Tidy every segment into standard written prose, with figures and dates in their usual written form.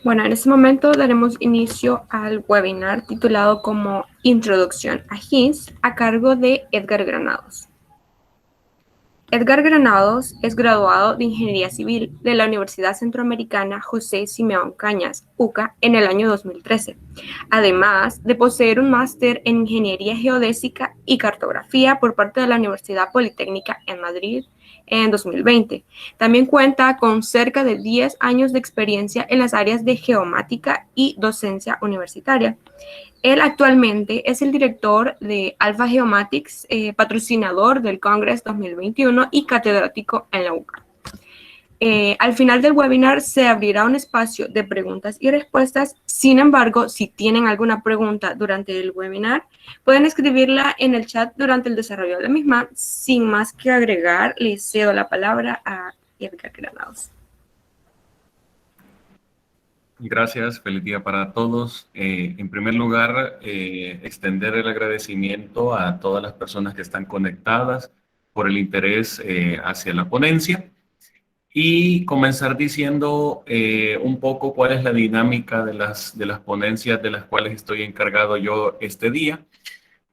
Bueno, en este momento daremos inicio al webinar titulado como Introducción a GIS a cargo de Edgar Granados. Edgar Granados es graduado de Ingeniería Civil de la Universidad Centroamericana José Simeón Cañas, UCA, en el año 2013, además de poseer un máster en Ingeniería Geodésica y Cartografía por parte de la Universidad Politécnica en Madrid en 2020. También cuenta con cerca de 10 años de experiencia en las áreas de geomática y docencia universitaria. Él actualmente es el director de Alpha Geomatics, patrocinador del Congress 2021 y catedrático en la UCA. Al final del webinar se abrirá un espacio de preguntas y respuestas. Sin embargo, si tienen alguna pregunta durante el webinar, pueden escribirla en el chat durante el desarrollo de la misma. Sin más que agregar, les cedo la palabra a Edgar Granados. Gracias, feliz día para todos. En primer lugar, extender el agradecimiento a todas las personas que están conectadas por el interés hacia la ponencia y comenzar diciendo un poco cuál es la dinámica de las ponencias de las cuales estoy encargado yo este día.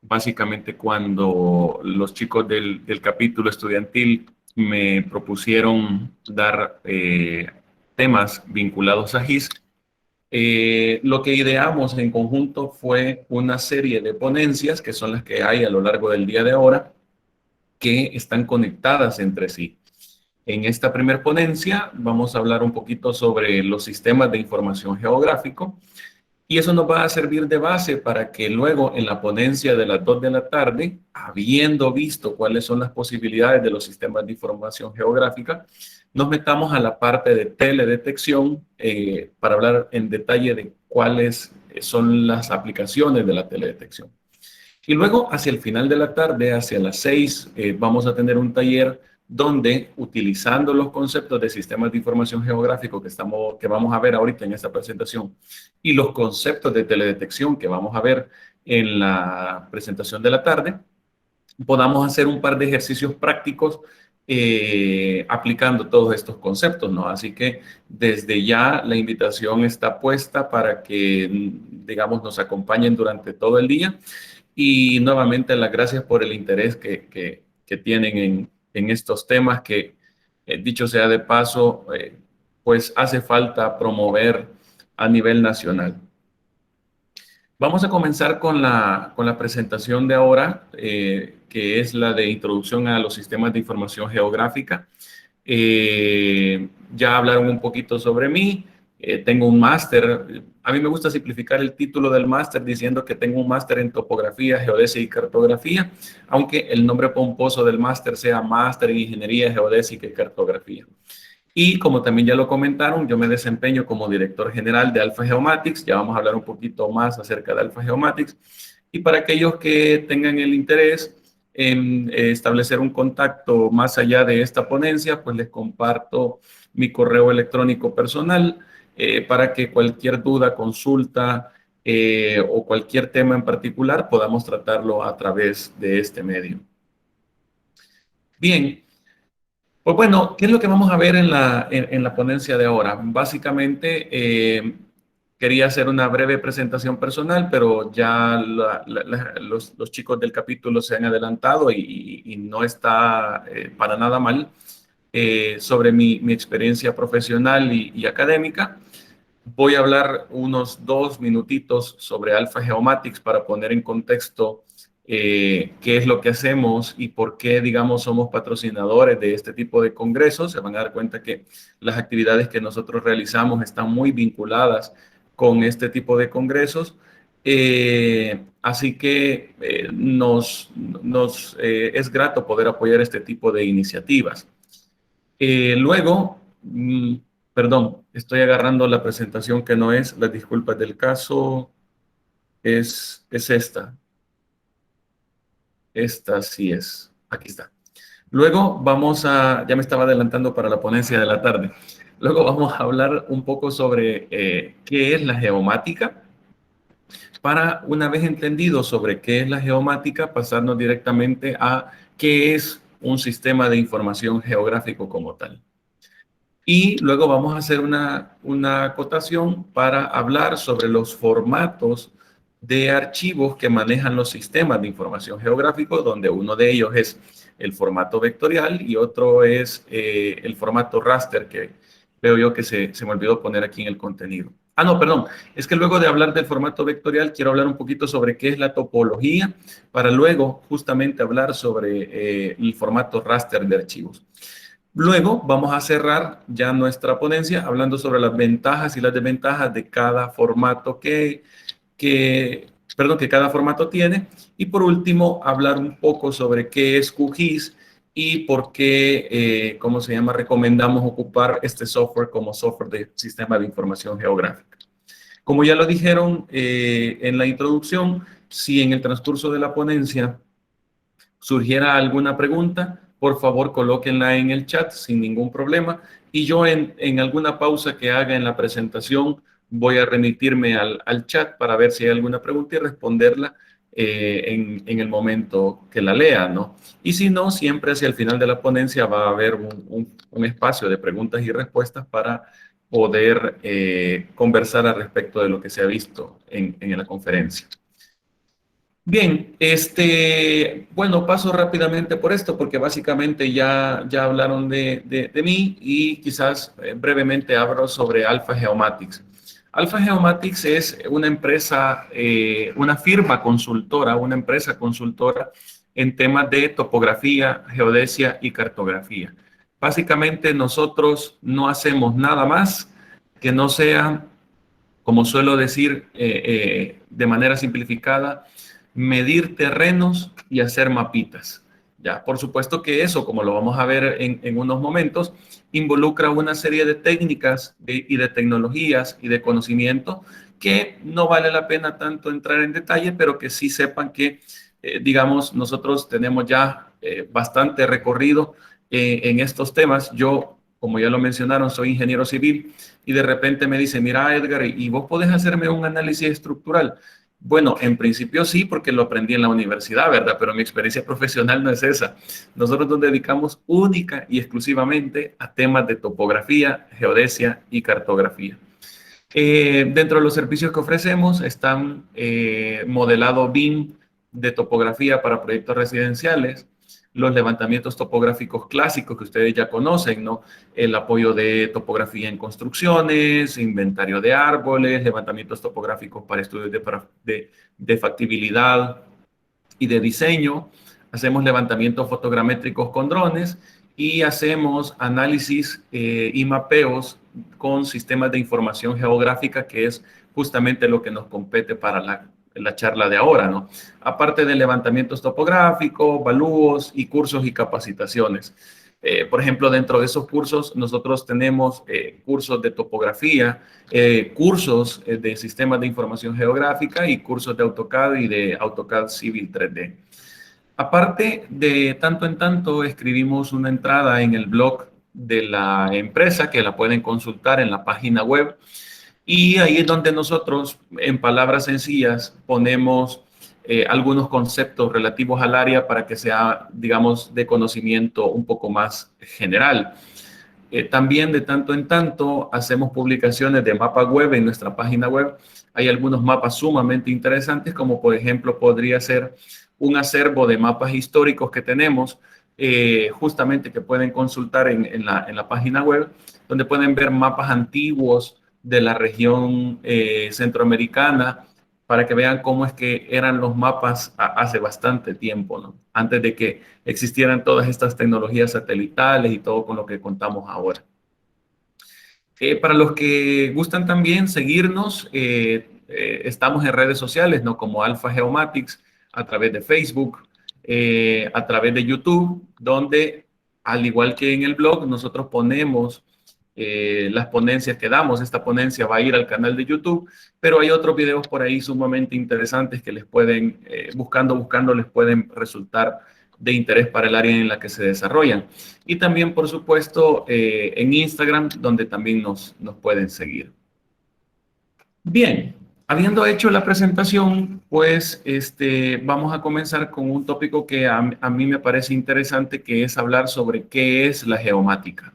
Básicamente cuando los chicos del capítulo estudiantil me propusieron dar temas vinculados a GIS, lo que ideamos en conjunto fue una serie de ponencias, que son las que hay a lo largo del día de ahora, que están conectadas entre sí. En esta primera ponencia vamos a hablar un poquito sobre los sistemas de información geográfico y eso nos va a servir de base para que luego en la ponencia de las 2 de la tarde, habiendo visto cuáles son las posibilidades de los sistemas de información geográfica, nos metamos a la parte de teledetección para hablar en detalle de cuáles son las aplicaciones de la teledetección. Y luego, hacia el final de la tarde, hacia las 6, vamos a tener un taller donde, utilizando los conceptos de sistemas de información geográfico que vamos a ver ahorita en esta presentación y los conceptos de teledetección que vamos a ver en la presentación de la tarde, podamos hacer un par de ejercicios prácticos aplicando todos estos conceptos, ¿no? Así que desde ya la invitación está puesta para que, digamos, nos acompañen durante todo el día. Y nuevamente las gracias por el interés que tienen en estos temas que, dicho sea de paso, pues hace falta promover a nivel nacional. Vamos a comenzar con la presentación de ahora, que es la de introducción a los sistemas de información geográfica. Ya hablaron un poquito sobre mí. Tengo un máster. A mí me gusta simplificar el título del máster diciendo que tengo un máster en topografía, geodesia y cartografía, aunque el nombre pomposo del máster sea Máster en Ingeniería Geodésica y Cartografía. Y como también ya lo comentaron, yo me desempeño como director general de Alpha Geomatics. Ya vamos a hablar un poquito más acerca de Alpha Geomatics. Y para aquellos que tengan el interés en establecer un contacto más allá de esta ponencia, pues les comparto mi correo electrónico personal para que cualquier duda, consulta o cualquier tema en particular podamos tratarlo a través de este medio. Bien. Pues bueno, ¿qué es lo que vamos a ver en la ponencia de ahora? Básicamente, quería hacer una breve presentación personal, pero ya los chicos del capítulo se han adelantado y no está para nada mal sobre mi experiencia profesional y académica. Voy a hablar unos 2 minutitos sobre Alpha Geomatics para poner en contexto qué es lo que hacemos y por qué, digamos, somos patrocinadores de este tipo de congresos. Se van a dar cuenta que las actividades que nosotros realizamos están muy vinculadas con este tipo de congresos. Así que es grato poder apoyar este tipo de iniciativas. Luego, perdón, estoy agarrando la presentación que no es, las disculpas del caso, es esta. Esta sí es, aquí está. Luego ya me estaba adelantando para la ponencia de la tarde. Luego vamos a hablar un poco sobre qué es la geomática, para una vez entendido sobre qué es la geomática, pasarnos directamente a qué es un sistema de información geográfico como tal. Y luego vamos a hacer una acotación para hablar sobre los formatos de archivos que manejan los sistemas de información geográfico, donde uno de ellos es el formato vectorial y otro es el formato raster, que veo yo que se me olvidó poner aquí en el contenido. Ah, no, perdón. Es que luego de hablar del formato vectorial, quiero hablar un poquito sobre qué es la topología, para luego justamente hablar sobre el formato raster de archivos. Luego vamos a cerrar ya nuestra ponencia hablando sobre las ventajas y las desventajas de cada formato que cada formato tiene. Y por último, hablar un poco sobre qué es QGIS y por qué, ¿cómo se llama? Recomendamos ocupar este software como software de sistema de información geográfica. Como ya lo dijeron en la introducción, si en el transcurso de la ponencia surgiera alguna pregunta, por favor colóquenla en el chat sin ningún problema y yo en alguna pausa que haga en la presentación voy a remitirme al chat para ver si hay alguna pregunta y responderla en el momento que la lea, ¿no? Y si no, siempre hacia el final de la ponencia va a haber un espacio de preguntas y respuestas para poder conversar al respecto de lo que se ha visto en la conferencia. Bien, bueno, paso rápidamente por esto porque básicamente ya hablaron de mí y quizás brevemente hablo sobre Alpha Geomatics. Alpha Geomatics es una empresa, una firma consultora, una empresa consultora en temas de topografía, geodesia y cartografía. Básicamente nosotros no hacemos nada más que no sea, como suelo decir de manera simplificada, medir terrenos y hacer mapitas. Ya, por supuesto que eso, como lo vamos a ver en unos momentos, involucra una serie de técnicas y de tecnologías y de conocimiento que no vale la pena tanto entrar en detalle, pero que sí sepan que, digamos, nosotros tenemos ya bastante recorrido en estos temas. Yo, como ya lo mencionaron, soy ingeniero civil y de repente me dice, mira, Edgar, ¿y vos podés hacerme un análisis estructural? Bueno, en principio sí, porque lo aprendí en la universidad, ¿verdad? Pero mi experiencia profesional no es esa. Nosotros nos dedicamos única y exclusivamente a temas de topografía, geodesia y cartografía. Dentro de los servicios que ofrecemos están modelado BIM de topografía para proyectos residenciales, los levantamientos topográficos clásicos que ustedes ya conocen, ¿no? El apoyo de topografía en construcciones, inventario de árboles, levantamientos topográficos para estudios de factibilidad y de diseño. Hacemos levantamientos fotogramétricos con drones y hacemos análisis y mapeos con sistemas de información geográfica, que es justamente lo que nos compete para la charla de ahora, ¿no? Aparte de levantamientos topográficos, valúos y cursos y capacitaciones. Por ejemplo, dentro de esos cursos nosotros tenemos cursos de topografía, cursos de sistemas de información geográfica y cursos de AutoCAD y de AutoCAD Civil 3D. Aparte, de tanto en tanto escribimos una entrada en el blog de la empresa que la pueden consultar en la página web y ahí es donde nosotros, en palabras sencillas, ponemos algunos conceptos relativos al área para que sea, digamos, de conocimiento un poco más general. También de tanto en tanto hacemos publicaciones de mapas web en nuestra página web. Hay algunos mapas sumamente interesantes, como por ejemplo podría ser un acervo de mapas históricos que tenemos, justamente que pueden consultar en la página web, donde pueden ver mapas antiguos de la región centroamericana, para que vean cómo es que eran los mapas hace bastante tiempo, ¿no? Antes de que existieran todas estas tecnologías satelitales y todo con lo que contamos ahora. Para los que gustan también seguirnos, estamos en redes sociales, ¿no? Como Alpha Geomatics, a través de Facebook, a través de YouTube, donde, al igual que en el blog, nosotros ponemos las ponencias que damos. Esta ponencia va a ir al canal de YouTube, pero hay otros videos por ahí sumamente interesantes que les pueden, buscando, les pueden resultar de interés para el área en la que se desarrollan. Y también, por supuesto, en Instagram, donde también nos pueden seguir. Bien, habiendo hecho la presentación, pues vamos a comenzar con un tópico que a mí me parece interesante, que es hablar sobre qué es la geomática.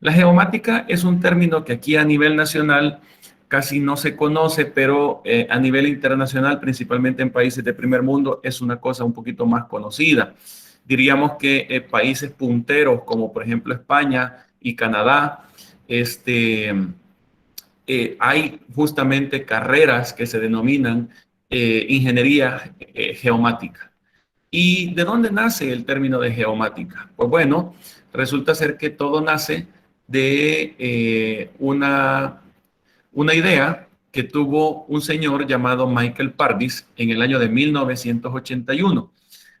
La geomática es un término que aquí a nivel nacional casi no se conoce, pero a nivel internacional, principalmente en países de primer mundo, es una cosa un poquito más conocida. Diríamos que países punteros como por ejemplo España y Canadá, este, hay justamente carreras que se denominan ingeniería geomática. ¿Y de dónde nace el término de geomática? Pues bueno, resulta ser que todo nace de una idea que tuvo un señor llamado Michael Pardis en el año de 1981.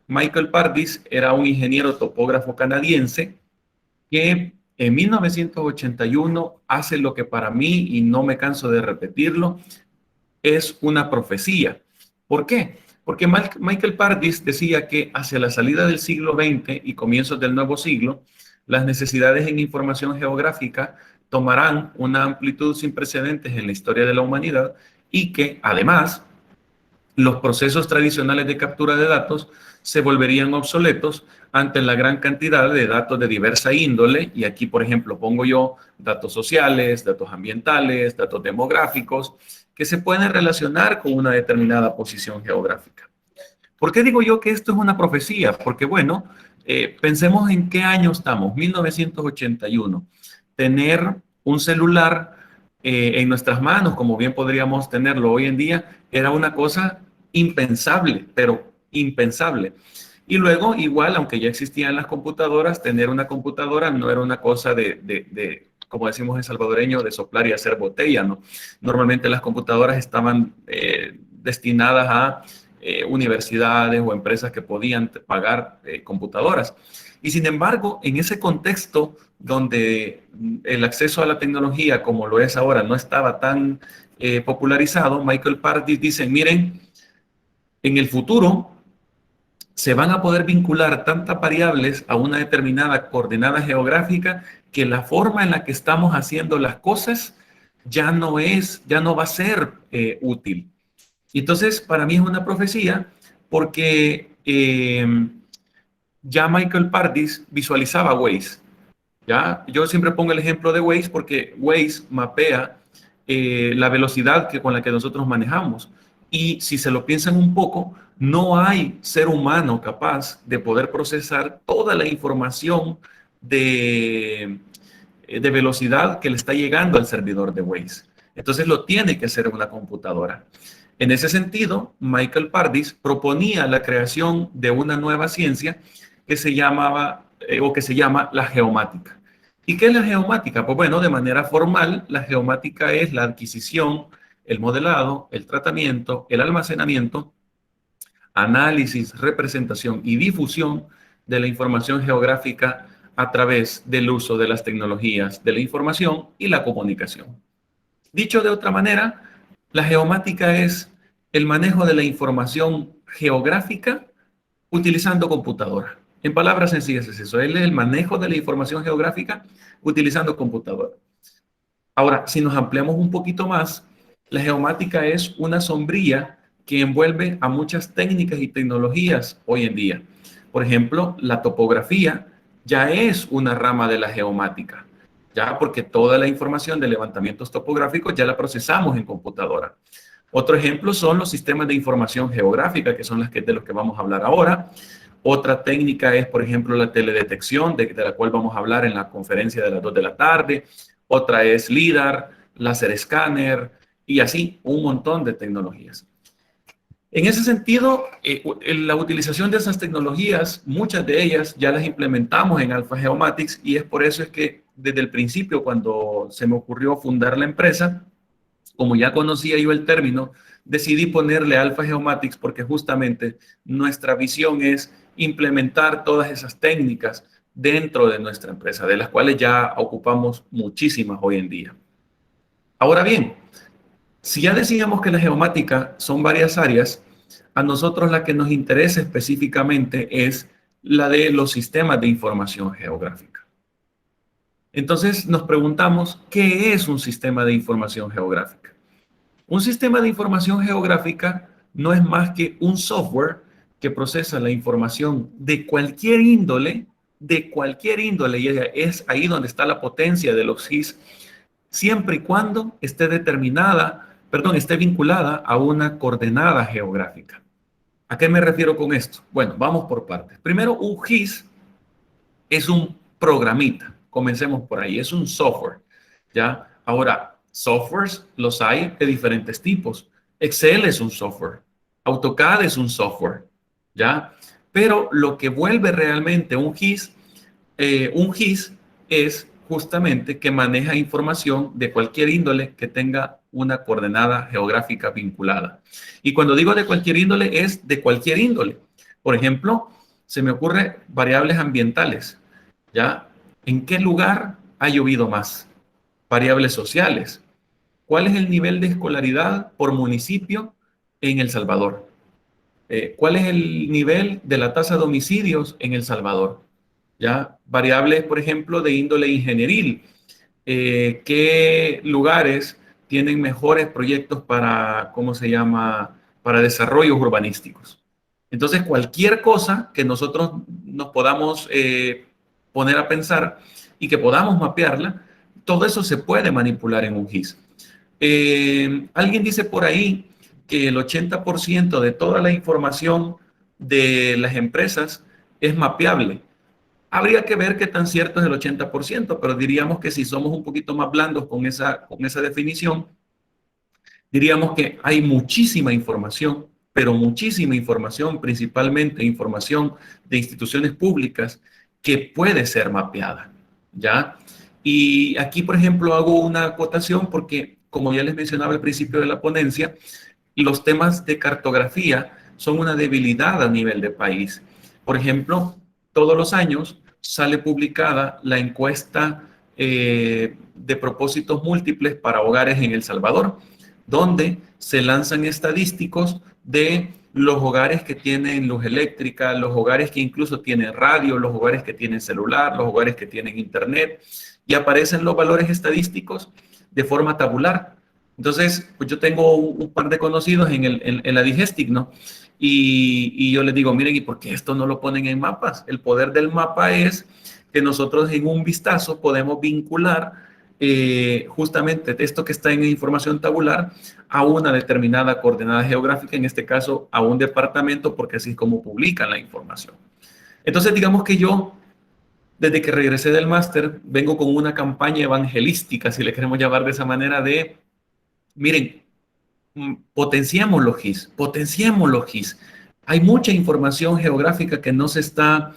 Michael Pardis era un ingeniero topógrafo canadiense que en 1981 hace lo que para mí, y no me canso de repetirlo, es una profecía. ¿Por qué? Porque Michael Pardis decía que hacia la salida del siglo XX y comienzos del nuevo siglo, las necesidades en información geográfica tomarán una amplitud sin precedentes en la historia de la humanidad y que además los procesos tradicionales de captura de datos se volverían obsoletos ante la gran cantidad de datos de diversa índole, y aquí, por ejemplo, pongo yo datos sociales, datos ambientales, datos demográficos, que se pueden relacionar con una determinada posición geográfica. ¿Por qué digo yo que esto es una profecía? Porque, bueno, pensemos en qué año estamos, 1981. Tener un celular en nuestras manos, como bien podríamos tenerlo hoy en día, era una cosa impensable, pero impensable. Y luego, igual, aunque ya existían las computadoras, tener una computadora no era una cosa como decimos en salvadoreño, de soplar y hacer botella, ¿no? Normalmente las computadoras estaban destinadas a universidades o empresas que podían pagar computadoras. Y sin embargo, en ese contexto donde el acceso a la tecnología, como lo es ahora, no estaba tan popularizado, Michael Pardis dice, miren, en el futuro se van a poder vincular tantas variables a una determinada coordenada geográfica que la forma en la que estamos haciendo las cosas ya no va a ser útil. Entonces, para mí es una profecía porque ya Michael Pardis visualizaba Waze. ¿Ya? Yo siempre pongo el ejemplo de Waze porque Waze mapea la velocidad con la que nosotros manejamos. Y si se lo piensan un poco, no hay ser humano capaz de poder procesar toda la información de velocidad que le está llegando al servidor de Waze. Entonces lo tiene que hacer una computadora. En ese sentido, Michael Pardis proponía la creación de una nueva ciencia que se llamaba o que se llama la geomática. ¿Y qué es la geomática? Pues bueno, de manera formal, la geomática es la adquisición, el modelado, el tratamiento, el almacenamiento, análisis, representación y difusión de la información geográfica a través del uso de las tecnologías de la información y la comunicación. Dicho de otra manera, la geomática es el manejo de la información geográfica utilizando computadora. En palabras sencillas es eso, es el manejo de la información geográfica utilizando computadora. Ahora, si nos ampliamos un poquito más, la geomática es una sombrilla que envuelve a muchas técnicas y tecnologías hoy en día. Por ejemplo, la topografía ya es una rama de la geomática, ya porque toda la información de levantamientos topográficos ya la procesamos en computadora. Otro ejemplo son los sistemas de información geográfica, que son de los que vamos a hablar ahora. Otra técnica es, por ejemplo, la teledetección, de la cual vamos a hablar en la conferencia de las 2 de la tarde. Otra es LIDAR, láser escáner y así un montón de tecnologías. En ese sentido, la utilización de esas tecnologías, muchas de ellas ya las implementamos en Alpha Geomatics y es por eso es que desde el principio, cuando se me ocurrió fundar la empresa, como ya conocía yo el término, decidí ponerle Alpha Geomatics porque justamente nuestra visión es implementar todas esas técnicas dentro de nuestra empresa, de las cuales ya ocupamos muchísimas hoy en día. Ahora bien, si ya decíamos que la geomática son varias áreas, a nosotros la que nos interesa específicamente es la de los sistemas de información geográfica. Entonces nos preguntamos, ¿qué es un sistema de información geográfica? Un sistema de información geográfica no es más que un software que procesa la información de cualquier índole de cualquier índole, y es ahí donde está la potencia de los GIS, siempre y cuando esté esté vinculada a una coordenada geográfica. ¿A qué me refiero con esto? Bueno, vamos por partes. Primero, un GIS es un programita. Comencemos por ahí. Es un software. ¿Ya? Ahora, softwares los hay de diferentes tipos. Excel es un software. AutoCAD es un software. ¿Ya? Pero lo que vuelve realmente un GIS es justamente que maneja información de cualquier índole que tenga una coordenada geográfica vinculada. Y cuando digo de cualquier índole, es de cualquier índole. Por ejemplo, se me ocurre variables ambientales. ¿Ya? ¿En qué lugar ha llovido más? Variables sociales. ¿Cuál es el nivel de escolaridad por municipio en El Salvador? ¿Cuál es el nivel de la tasa de homicidios en El Salvador? ¿Ya? Variables, por ejemplo, de índole ingenieril. ¿Qué lugares tienen mejores proyectos para, ¿cómo se llama?, para desarrollos urbanísticos? Entonces, cualquier cosa que nosotros nos podamos poner a pensar y que podamos mapearla, todo eso se puede manipular en un GIS. Alguien dice por ahí que el 80% de toda la información de las empresas es mapeable. Habría que ver qué tan cierto es el 80%, pero diríamos que si somos un poquito más blandos con esa definición, diríamos que hay muchísima información, pero muchísima información, principalmente información de instituciones públicas, que puede ser mapeada, ¿ya? Y aquí, por ejemplo, hago una acotación porque, como ya les mencionaba al principio de la ponencia, los temas de cartografía son una debilidad a nivel de país. Por ejemplo, todos los años sale publicada la encuesta de propósitos múltiples para hogares en El Salvador, donde se lanzan estadísticos de los hogares que tienen luz eléctrica, los hogares que incluso tienen radio, los hogares que tienen celular, los hogares que tienen internet, y aparecen los valores estadísticos de forma tabular. Entonces, pues yo tengo un par de conocidos en la Digestic, ¿no? Y yo les digo, miren, ¿y por qué esto no lo ponen en mapas? El poder del mapa es que nosotros en un vistazo podemos vincular justamente esto que está en información tabular a una determinada coordenada geográfica, en este caso a un departamento, porque así es como publican la información. Entonces, digamos que yo, desde que regresé del máster, vengo con una campaña evangelística, si le queremos llamar de esa manera, de, miren, potenciemos los GIS, potenciemos los GIS. Hay mucha información geográfica que no se está,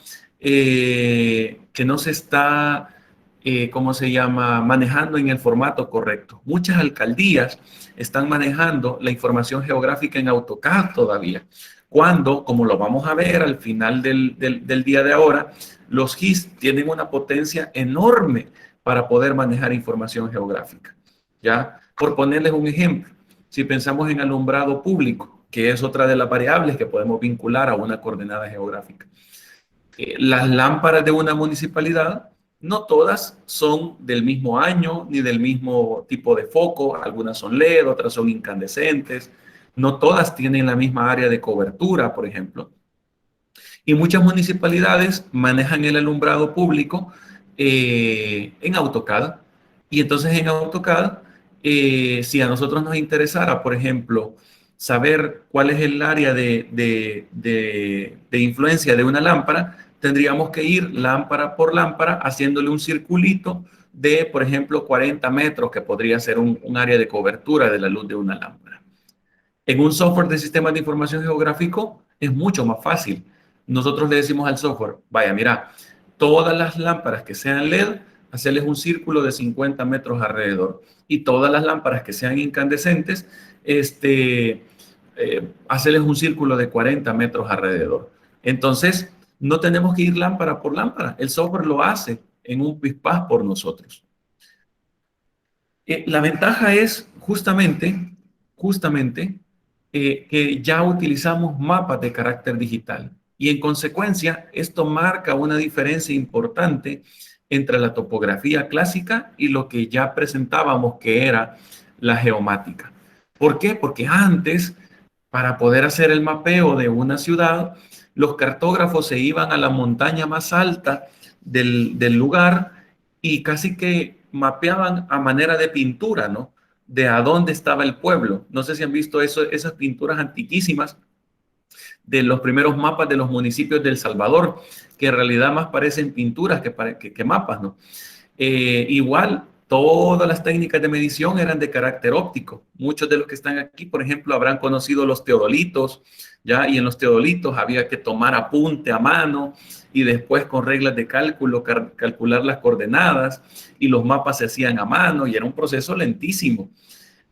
¿cómo se llama?, manejando en el formato correcto. Muchas alcaldías están manejando la información geográfica en AutoCAD todavía, cuando, como lo vamos a ver al final del día de ahora, los GIS tienen una potencia enorme para poder manejar información geográfica. ¿Ya? Por ponerles un ejemplo, si pensamos en alumbrado público, que es otra de las variables que podemos vincular a una coordenada geográfica. Las lámparas de una municipalidad, no todas son del mismo año ni del mismo tipo de foco. Algunas son LED, otras son incandescentes. No todas tienen la misma área de cobertura, por ejemplo. Y muchas municipalidades manejan el alumbrado público en AutoCAD. Y entonces en AutoCAD, si a nosotros nos interesara, por ejemplo, saber cuál es el área de influencia de una lámpara, tendríamos que ir lámpara por lámpara haciéndole un circulito de, por ejemplo, 40 metros, que podría ser un área de cobertura de la luz de una lámpara. En un software de sistemas de información geográfico es mucho más fácil. Nosotros le decimos al software, vaya, mira, todas las lámparas que sean LED, hacerles un círculo de 50 metros alrededor. Y todas las lámparas que sean incandescentes, hacerles un círculo de 40 metros alrededor. Entonces, no tenemos que ir lámpara por lámpara. El software lo hace en un pispás por nosotros. La ventaja es justamente que ya utilizamos mapas de carácter digital y en consecuencia esto marca una diferencia importante entre la topografía clásica y lo que ya presentábamos que era la geomática. ¿Por qué? Porque antes, para poder hacer el mapeo de una ciudad, los cartógrafos se iban a la montaña más alta del lugar y casi que mapeaban a manera de pintura, ¿no? De a dónde estaba el pueblo. No sé si han visto eso, esas pinturas antiquísimas de los primeros mapas de los municipios de El Salvador, que en realidad más parecen pinturas que mapas, ¿no? Igual, todas las técnicas de medición eran de carácter óptico. Muchos de los que están aquí, por ejemplo, habrán conocido los teodolitos, ¿ya? Y en los teodolitos había que tomar apunte a mano y después con reglas de cálculo calcular las coordenadas y los mapas se hacían a mano y era un proceso lentísimo.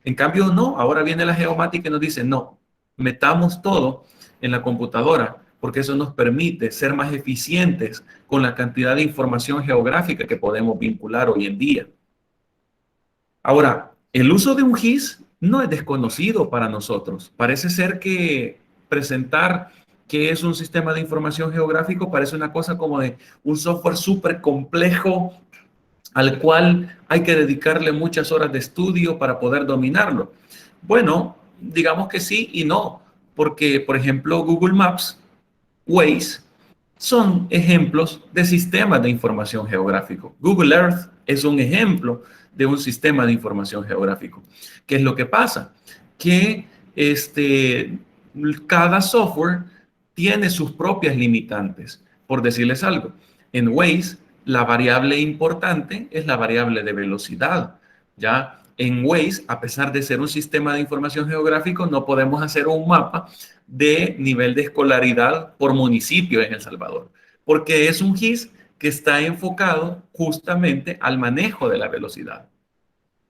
En cambio, no, ahora viene la geomática y nos dice, no, metamos todo en la computadora, porque eso nos permite ser más eficientes con la cantidad de información geográfica que podemos vincular hoy en día. Ahora, el uso de un GIS no es desconocido para nosotros. Parece ser que presentar qué es un sistema de información geográfico parece una cosa como de un software súper complejo al cual hay que dedicarle muchas horas de estudio para poder dominarlo. Bueno, digamos que sí y no, porque, por ejemplo, Google Maps, Waze, son ejemplos de sistemas de información geográfico. Google Earth es un ejemplo de un sistema de información geográfico. ¿Qué es lo que pasa? Que cada software tiene sus propias limitantes. Por decirles algo, en Waze la variable importante es la variable de velocidad. Ya en Waze, a pesar de ser un sistema de información geográfico, no podemos hacer un mapa de nivel de escolaridad por municipio en El Salvador, porque es un GIS que está enfocado justamente al manejo de la velocidad.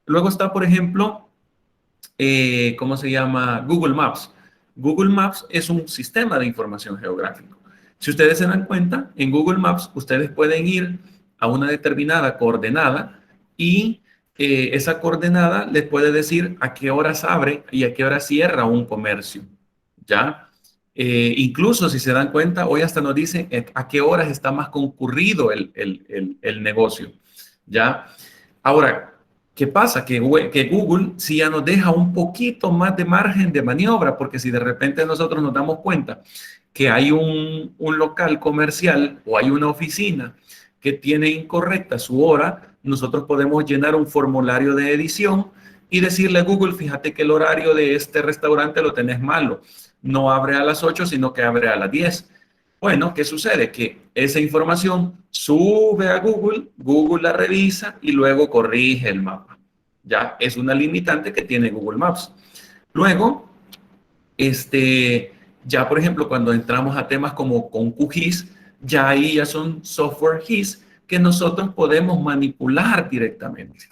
Luego está, por ejemplo, ¿cómo se llama? Google Maps. Google Maps es un sistema de información geográfico. Si ustedes se dan cuenta, en Google Maps ustedes pueden ir a una determinada coordenada y esa coordenada les puede decir a qué horas abre y a qué hora cierra un comercio. ¿Ya? Incluso si se dan cuenta, hoy hasta nos dice a qué horas está más concurrido el negocio. ¿Ya? Ahora, ¿qué pasa? Que Google sí ya nos deja un poquito más de margen de maniobra, porque si de repente nosotros nos damos cuenta que hay un local comercial o hay una oficina que tiene incorrecta su hora, nosotros podemos llenar un formulario de edición y decirle a Google, fíjate que el horario de este restaurante lo tenés malo. No abre a las 8, sino que abre a las 10. Bueno, ¿qué sucede? Que esa información sube a Google, Google la revisa y luego corrige el mapa. Ya es una limitante que tiene Google Maps. Luego, ya por ejemplo, cuando entramos a temas como con QGIS, ya ahí ya son software GIS que nosotros podemos manipular directamente.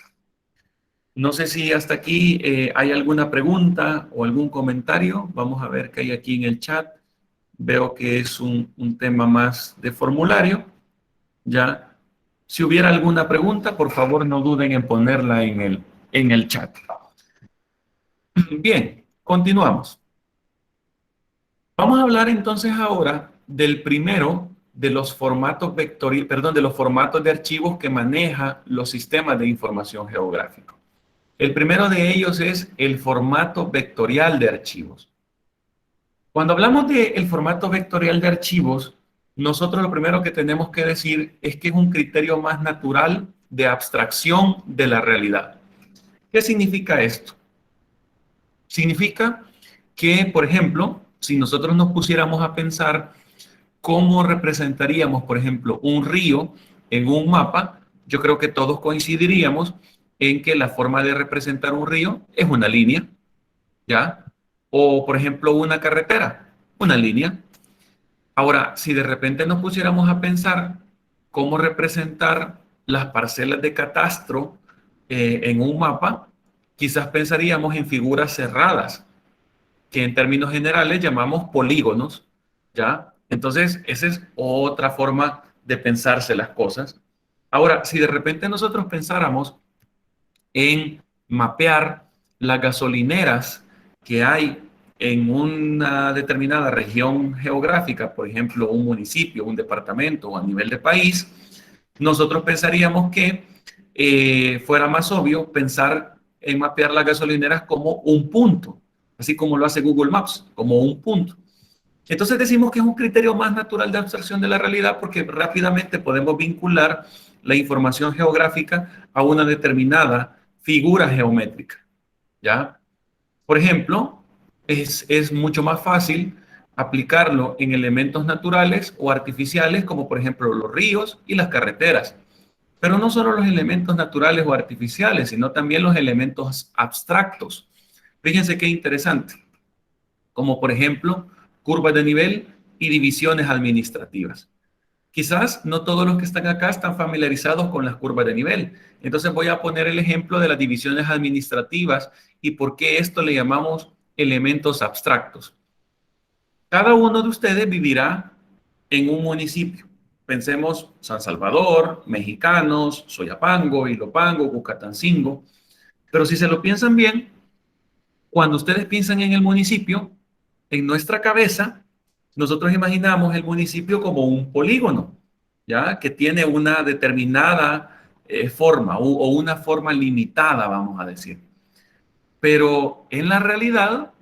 No sé si hasta aquí hay alguna pregunta o algún comentario. Vamos a ver qué hay aquí en el chat. Veo que es un tema más de formulario. Ya, si hubiera alguna pregunta, por favor no duden en ponerla en el chat. Bien, continuamos. Vamos a hablar entonces ahora del primero de los formatos vectoriales, perdón, de los formatos de archivos que maneja los sistemas de información geográfica. El primero de ellos es el formato vectorial de archivos. Cuando hablamos del formato vectorial de archivos, nosotros lo primero que tenemos que decir es que es un criterio más natural de abstracción de la realidad. ¿Qué significa esto? Significa que, por ejemplo, si nosotros nos pusiéramos a pensar cómo representaríamos, por ejemplo, un río en un mapa, yo creo que todos coincidiríamos en que la forma de representar un río es una línea, ¿ya? O, por ejemplo, una carretera, una línea. Ahora, si de repente nos pusiéramos a pensar cómo representar las parcelas de catastro en un mapa, quizás pensaríamos en figuras cerradas, que en términos generales llamamos polígonos, ¿ya? Entonces, esa es otra forma de pensarse las cosas. Ahora, si de repente nosotros pensáramos en mapear las gasolineras que hay en una determinada región geográfica, por ejemplo, un municipio, un departamento o a nivel de país, nosotros pensaríamos que fuera más obvio pensar en mapear las gasolineras como un punto, así como lo hace Google Maps, como un punto. Entonces decimos que es un criterio más natural de abstracción de la realidad porque rápidamente podemos vincular la información geográfica a una determinada figura geométrica, ¿ya? Por ejemplo, es mucho más fácil aplicarlo en elementos naturales o artificiales, como por ejemplo los ríos y las carreteras. Pero no solo los elementos naturales o artificiales, sino también los elementos abstractos. Fíjense qué interesante, como por ejemplo curvas de nivel y divisiones administrativas. Quizás no todos los que están acá están familiarizados con las curvas de nivel. Entonces voy a poner el ejemplo de las divisiones administrativas y por qué esto le llamamos elementos abstractos. Cada uno de ustedes vivirá en un municipio. Pensemos San Salvador, Mexicanos, Soyapango, Ilopango, Cucatancingo. Pero si se lo piensan bien, cuando ustedes piensan en el municipio, en nuestra cabeza, nosotros imaginamos el municipio como un polígono, ¿ya? Que tiene una determinada forma o una forma limitada, vamos a decir. Pero en la realidad,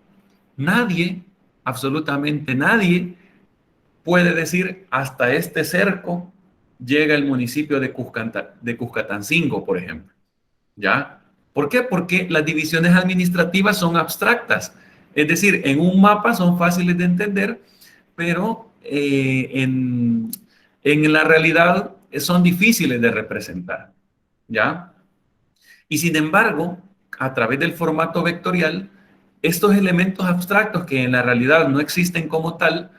nadie, absolutamente nadie, puede decir hasta este cerco llega el municipio de Cuscatancingo, por ejemplo. ¿Ya? ¿Por qué? Porque las divisiones administrativas son abstractas. Es decir, en un mapa son fáciles de entender, pero en la realidad son difíciles de representar. ¿Ya? Y sin embargo, a través del formato vectorial, estos elementos abstractos que en la realidad no existen como tal,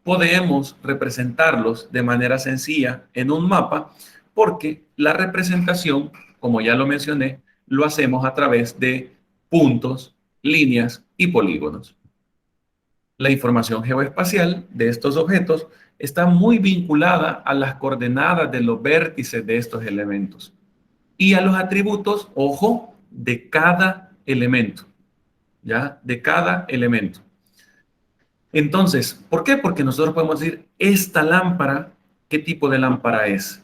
podemos representarlos de manera sencilla en un mapa porque la representación, como ya lo mencioné, lo hacemos a través de puntos, líneas y polígonos. La información geoespacial de estos objetos está muy vinculada a las coordenadas de los vértices de estos elementos y a los atributos, ojo, de cada elemento, ¿ya? De cada elemento. Entonces, ¿por qué? Porque nosotros podemos decir, esta lámpara, ¿qué tipo de lámpara es?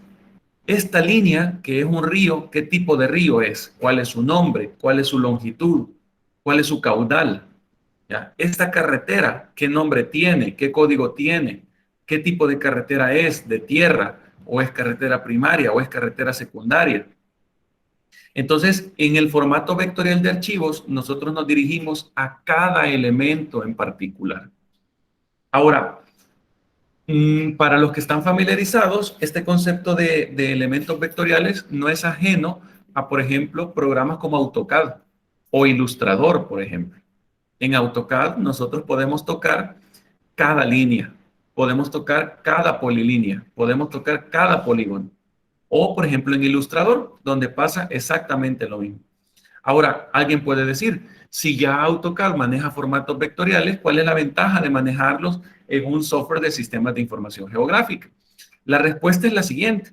Esta línea, que es un río, ¿qué tipo de río es? ¿Cuál es su nombre? ¿Cuál es su longitud? ¿Cuál es su caudal? ¿Ya? Esta carretera, ¿qué nombre tiene? ¿Qué código tiene? ¿Qué tipo de carretera es? ¿De tierra? ¿O es carretera primaria? ¿O es carretera secundaria? Entonces, en el formato vectorial de archivos, nosotros nos dirigimos a cada elemento en particular. Ahora, para los que están familiarizados, este concepto de elementos vectoriales no es ajeno a, por ejemplo, programas como AutoCAD o Illustrator, por ejemplo. En AutoCAD nosotros podemos tocar cada línea, podemos tocar cada polilínea, podemos tocar cada polígono. O, por ejemplo, en Illustrator, donde pasa exactamente lo mismo. Ahora, alguien puede decir, si ya AutoCAD maneja formatos vectoriales, ¿cuál es la ventaja de manejarlos en un software de sistemas de información geográfica? La respuesta es la siguiente.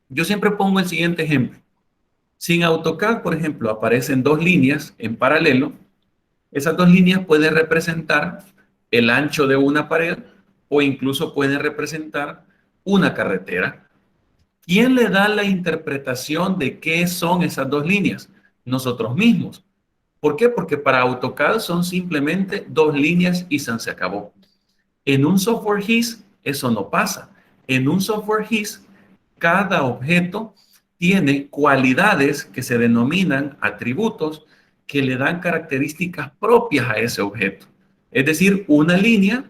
Yo siempre pongo el siguiente ejemplo. Si en AutoCAD, por ejemplo, aparecen dos líneas en paralelo, esas dos líneas pueden representar el ancho de una pared o incluso pueden representar una carretera. ¿Quién le da la interpretación de qué son esas dos líneas? Nosotros mismos. ¿Por qué? Porque para AutoCAD son simplemente dos líneas y se acabó. En un software GIS eso no pasa. En un software GIS cada objeto tiene cualidades que se denominan atributos que le dan características propias a ese objeto. Es decir, una línea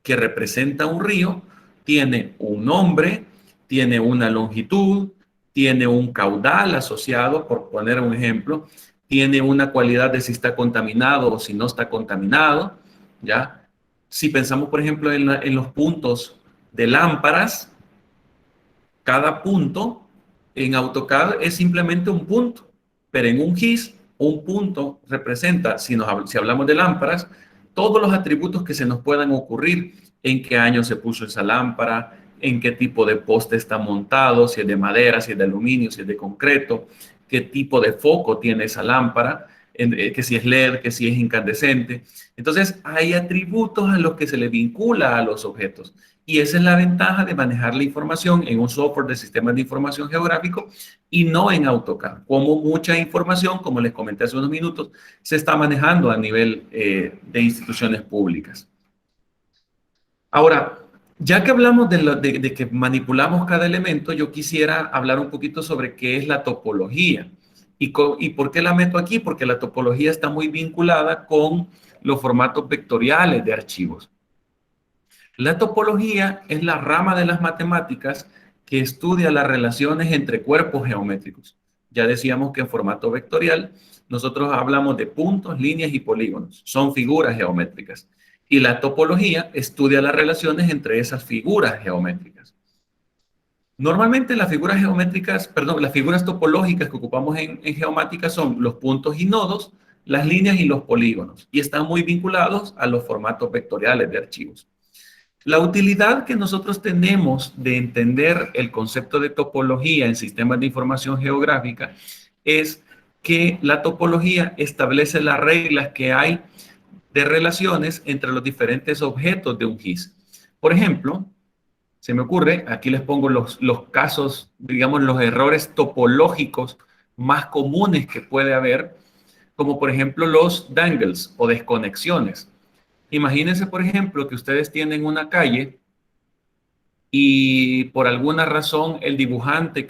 que representa un río tiene un nombre, tiene una longitud, tiene un caudal asociado, por poner un ejemplo, tiene una cualidad de si está contaminado o si no está contaminado, ¿ya? Si pensamos, por ejemplo, en los puntos de lámparas, cada punto en AutoCAD es simplemente un punto, pero en un GIS, un punto representa, si hablamos de lámparas, todos los atributos que se nos puedan ocurrir, en qué año se puso esa lámpara, en qué tipo de poste está montado, si es de madera, si es de aluminio, si es de concreto, qué tipo de foco tiene esa lámpara, que si es LED, que si es incandescente. Entonces, hay atributos a los que se le vincula a los objetos. Y esa es la ventaja de manejar la información en un software de sistemas de información geográfico y no en AutoCAD. Como mucha información, como les comenté hace unos minutos, se está manejando a nivel de instituciones públicas. Ahora, ya que hablamos de que manipulamos cada elemento, yo quisiera hablar un poquito sobre qué es la topología. ¿Y por qué la meto aquí? Porque la topología está muy vinculada con los formatos vectoriales de archivos. La topología es la rama de las matemáticas que estudia las relaciones entre cuerpos geométricos. Ya decíamos que en formato vectorial nosotros hablamos de puntos, líneas y polígonos. Son figuras geométricas. Y la topología estudia las relaciones entre esas figuras geométricas. Normalmente las figuras geométricas, perdón, las figuras topológicas que ocupamos en geomática son los puntos y nodos, las líneas y los polígonos. Y están muy vinculados a los formatos vectoriales de archivos. La utilidad que nosotros tenemos de entender el concepto de topología en sistemas de información geográfica es que la topología establece las reglas que hay de relaciones entre los diferentes objetos de un GIS. Por ejemplo, se me ocurre, aquí les pongo los casos, digamos, los errores topológicos más comunes que puede haber, como por ejemplo los dangles o desconexiones. Imagínense, por ejemplo, que ustedes tienen una calle y por alguna razón el dibujante,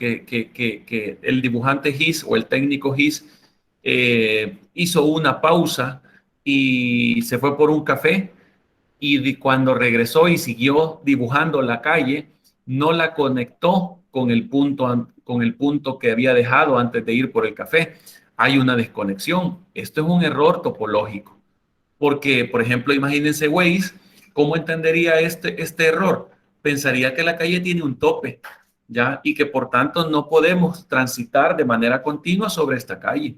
el dibujante GIS o el técnico GIS hizo una pausa y se fue por un café y cuando regresó y siguió dibujando la calle, no la conectó con el punto que había dejado antes de ir por el café. Hay una desconexión. Esto es un error topológico. Porque, por ejemplo, imagínense Waze, ¿cómo entendería este error? Pensaría que la calle tiene un tope, ¿ya? Y que por tanto no podemos transitar de manera continua sobre esta calle.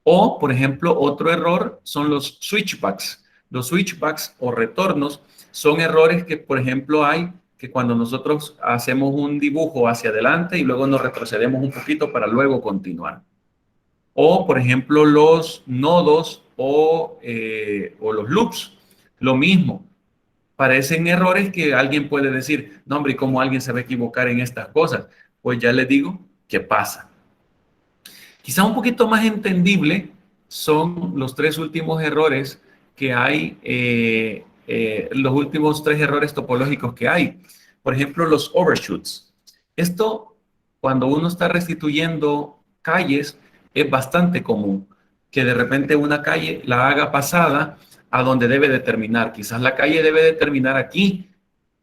O, por ejemplo, otro error son los switchbacks. Los switchbacks o retornos son errores que, por ejemplo, hay que cuando nosotros hacemos un dibujo hacia adelante y luego nos retrocedemos un poquito para luego continuar. O, por ejemplo, los nodos o los loops. Lo mismo. Parecen errores que alguien puede decir, no, hombre, ¿cómo alguien se va a equivocar en estas cosas? Pues ya les digo qué pasa. Quizá un poquito más entendible son los tres últimos errores que hay, los últimos tres errores topológicos que hay. Por ejemplo, los overshoots. Esto, cuando uno está restituyendo calles, es bastante común que de repente una calle la haga pasada a donde debe de terminar. Quizás la calle debe de terminar aquí,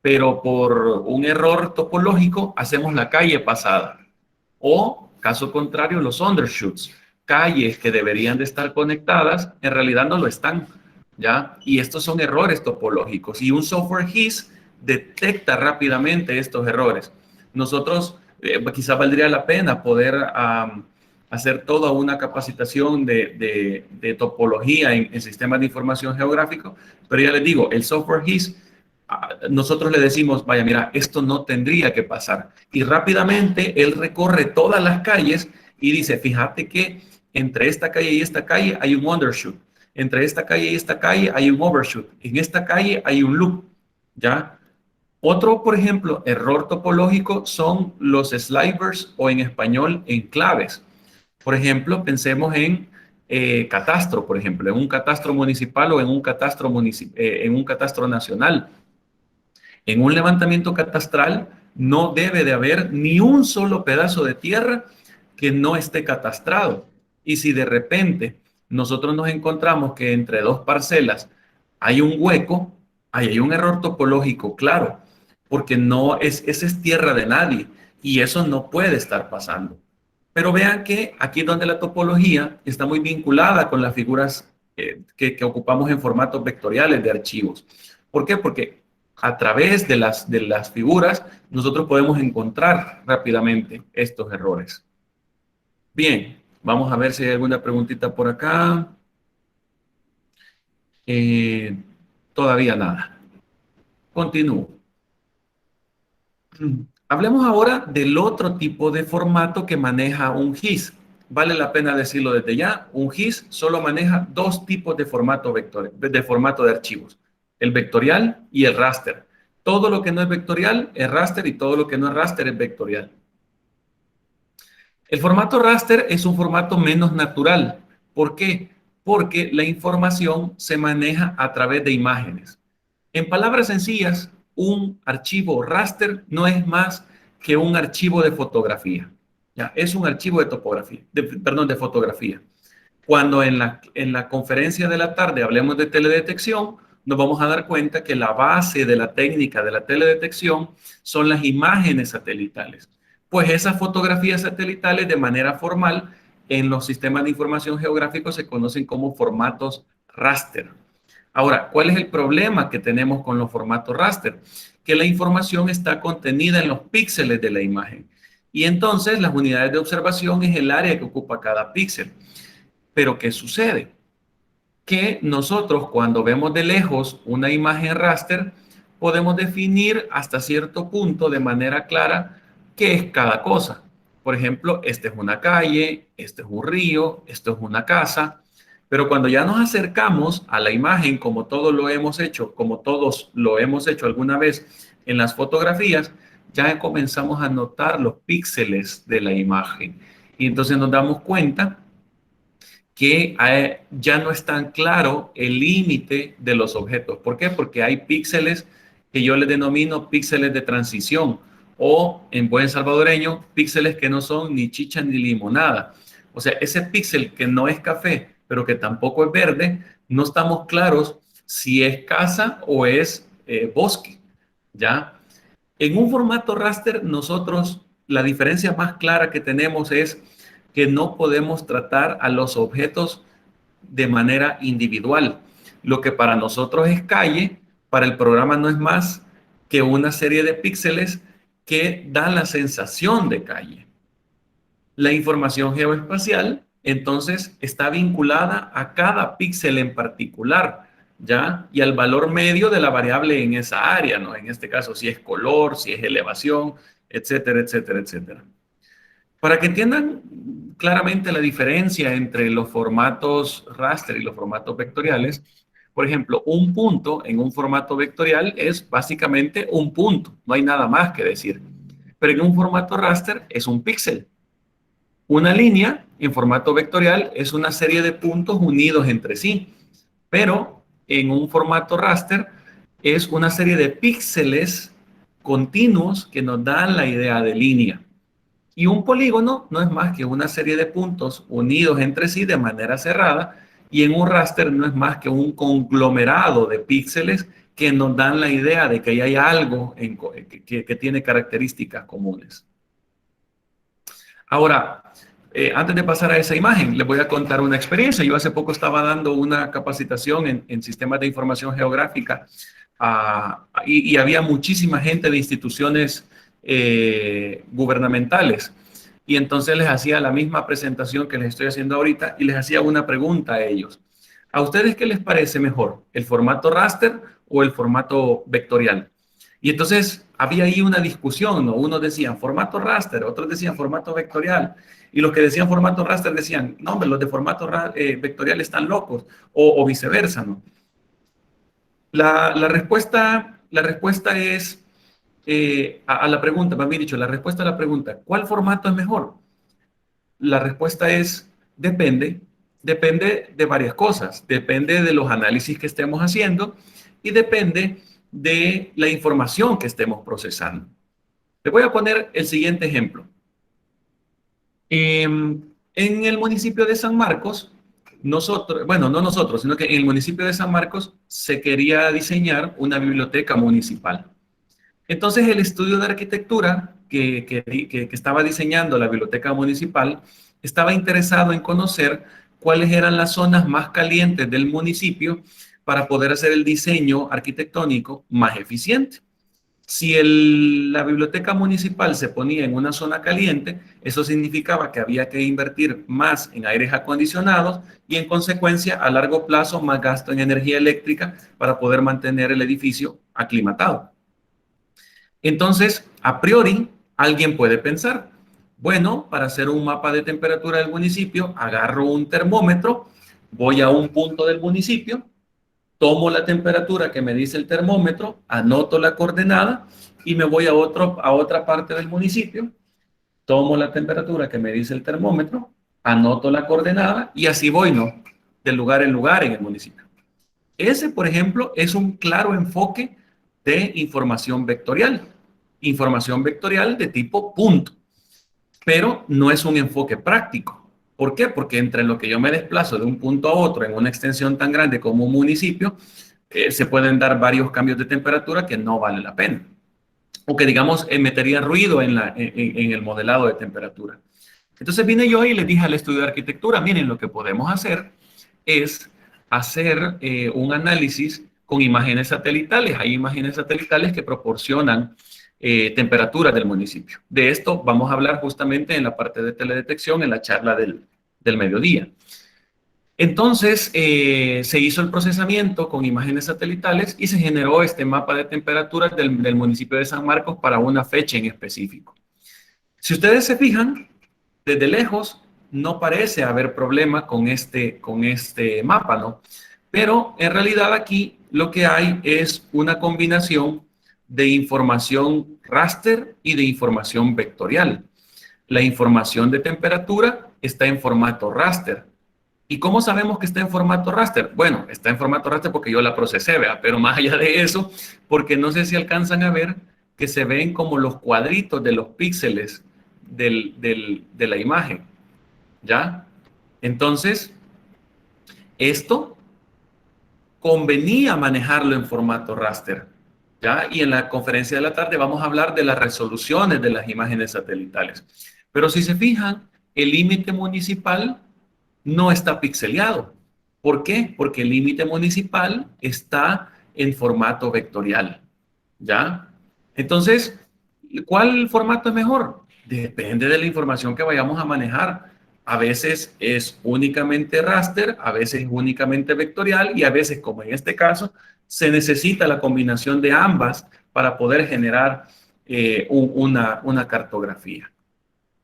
pero por un error topológico hacemos la calle pasada. O, caso contrario, los undershoots, calles que deberían de estar conectadas, en realidad no lo están, ¿ya? Y estos son errores topológicos y un software GIS detecta rápidamente estos errores. Nosotros, quizá valdría la pena poder hacer toda una capacitación de topología en sistemas de información geográfico, pero ya les digo, el software GIS nosotros le decimos, vaya, mira, esto no tendría que pasar. Y rápidamente él recorre todas las calles y dice, fíjate que entre esta calle y esta calle hay un undershoot. Entre esta calle y esta calle hay un overshoot. En esta calle hay un loop, ¿ya? Otro, por ejemplo, error topológico son los slivers o en español enclaves. Por ejemplo, pensemos en catastro, por ejemplo, en un catastro municipal o en un catastro nacional. En un levantamiento catastral no debe de haber ni un solo pedazo de tierra que no esté catastrado. Y si de repente nosotros nos encontramos que entre dos parcelas hay un hueco, ahí hay un error topológico, claro, porque no es, esa es tierra de nadie y eso no puede estar pasando. Pero vean que aquí es donde la topología está muy vinculada con las figuras que ocupamos en formatos vectoriales de archivos. ¿Por qué? Porque a través de las figuras nosotros podemos encontrar rápidamente estos errores. Bien, vamos a ver si hay alguna preguntita por acá. Todavía nada. Continúo. Hablemos ahora del otro tipo de formato que maneja un GIS. Vale la pena decirlo desde ya, un GIS solo maneja dos tipos de formato de archivos, el vectorial y el raster. Todo lo que no es vectorial es raster y todo lo que no es raster es vectorial. El formato raster es un formato menos natural. ¿Por qué? Porque la información se maneja a través de imágenes. En palabras sencillas, un archivo raster no es más que un archivo de fotografía. ¿Ya? Es un archivo de topografía, perdón, de fotografía. Cuando en la conferencia de la tarde hablemos de teledetección, nos vamos a dar cuenta que la base de la técnica de la teledetección son las imágenes satelitales. Pues esas fotografías satelitales de manera formal en los sistemas de información geográficos se conocen como formatos raster. Ahora, ¿cuál es el problema que tenemos con los formatos raster? Que la información está contenida en los píxeles de la imagen. Y entonces las unidades de observación es el área que ocupa cada píxel. Pero ¿qué sucede? Que nosotros cuando vemos de lejos una imagen raster, podemos definir hasta cierto punto de manera clara qué es cada cosa. Por ejemplo, esta es una calle, este es un río, esto es una casa, pero cuando ya nos acercamos a la imagen, como todos lo hemos hecho, como todos lo hemos hecho alguna vez en las fotografías, ya comenzamos a notar los píxeles de la imagen. Y entonces nos damos cuenta que ya no es tan claro el límite de los objetos. ¿Por qué? Porque hay píxeles que yo les denomino píxeles de transición o, en buen salvadoreño, píxeles que no son ni chicha ni limonada. O sea, ese píxel que no es café, pero que tampoco es verde, no estamos claros si es casa o es bosque, ¿ya? En un formato raster, nosotros, la diferencia más clara que tenemos es que no podemos tratar a los objetos de manera individual. Lo que para nosotros es calle, para el programa no es más que una serie de píxeles que dan la sensación de calle. La información geoespacial, entonces, está vinculada a cada píxel en particular, ¿ya? Y al valor medio de la variable en esa área, ¿no? En este caso, si es color, si es elevación, etcétera, etcétera, etcétera. Para que entiendan claramente la diferencia entre los formatos raster y los formatos vectoriales, por ejemplo, un punto en un formato vectorial es básicamente un punto, no hay nada más que decir. Pero en un formato raster es un píxel. Una línea en formato vectorial es una serie de puntos unidos entre sí, pero en un formato raster es una serie de píxeles continuos que nos dan la idea de línea. Y un polígono no es más que una serie de puntos unidos entre sí de manera cerrada, y en un raster no es más que un conglomerado de píxeles que nos dan la idea de que hay algo que tiene características comunes. Ahora, antes de pasar a esa imagen, les voy a contar una experiencia. Yo hace poco estaba dando una capacitación en sistemas de información geográfica y había muchísima gente de instituciones gubernamentales. Y entonces les hacía la misma presentación que les estoy haciendo ahorita y les hacía una pregunta a ellos. ¿A ustedes qué les parece mejor? ¿El formato raster o el formato vectorial? Y entonces había ahí una discusión, ¿no? Unos decían formato raster, otros decían formato vectorial. Y los que decían formato raster decían, no, hombre, los de formato vectorial están locos, o viceversa, ¿no? La respuesta es, a la pregunta, más bien dicho, la respuesta a la pregunta, ¿cuál formato es mejor? La respuesta es, depende de varias cosas, depende de los análisis que estemos haciendo y depende de la información que estemos procesando. Les voy a poner el siguiente ejemplo. En el municipio de San Marcos, nosotros, bueno, no nosotros, sino que en el municipio de San Marcos se quería diseñar una biblioteca municipal. Entonces, el estudio de arquitectura que estaba diseñando la biblioteca municipal estaba interesado en conocer cuáles eran las zonas más calientes del municipio para poder hacer el diseño arquitectónico más eficiente. Si la biblioteca municipal se ponía en una zona caliente, eso significaba que había que invertir más en aires acondicionados y en consecuencia a largo plazo más gasto en energía eléctrica para poder mantener el edificio aclimatado. Entonces, a priori, alguien puede pensar, bueno, para hacer un mapa de temperatura del municipio, agarro un termómetro, voy a un punto del municipio, tomo la temperatura que me dice el termómetro, anoto la coordenada y me voy a otra parte del municipio, tomo la temperatura que me dice el termómetro, anoto la coordenada y así voy, ¿no? De lugar en lugar en el municipio. Ese, por ejemplo, es un claro enfoque de información vectorial de tipo punto, pero no es un enfoque práctico. ¿Por qué? Porque entre lo que yo me desplazo de un punto a otro en una extensión tan grande como un municipio, se pueden dar varios cambios de temperatura que no vale la pena. O que, digamos, metería ruido en el modelado de temperatura. Entonces vine yo y le dije al estudio de arquitectura, miren, lo que podemos hacer es hacer un análisis con imágenes satelitales. Hay imágenes satelitales que proporcionan temperaturas del municipio. De esto vamos a hablar justamente en la parte de teledetección, en la charla del mediodía. Entonces, se hizo el procesamiento con imágenes satelitales y se generó este mapa de temperaturas del municipio de San Marcos para una fecha en específico. Si ustedes se fijan, desde lejos no parece haber problema con este mapa, ¿no? Pero en realidad aquí lo que hay es una combinación de información raster y de información vectorial. La información de temperatura está en formato raster. ¿Y cómo sabemos que está en formato raster? Bueno, está en formato raster porque yo la procesé, ¿verdad? Pero más allá de eso, porque no sé si alcanzan a ver que se ven como los cuadritos de los píxeles de la imagen, ¿ya? Entonces, esto convenía manejarlo en formato raster, ¿ya? Y en la conferencia de la tarde vamos a hablar de las resoluciones de las imágenes satelitales. Pero si se fijan, el límite municipal no está pixeleado. ¿Por qué? Porque el límite municipal está en formato vectorial, ¿ya? Entonces, ¿cuál formato es mejor? Depende de la información que vayamos a manejar. A veces es únicamente raster, a veces es únicamente vectorial y a veces, como en este caso, se necesita la combinación de ambas para poder generar una cartografía.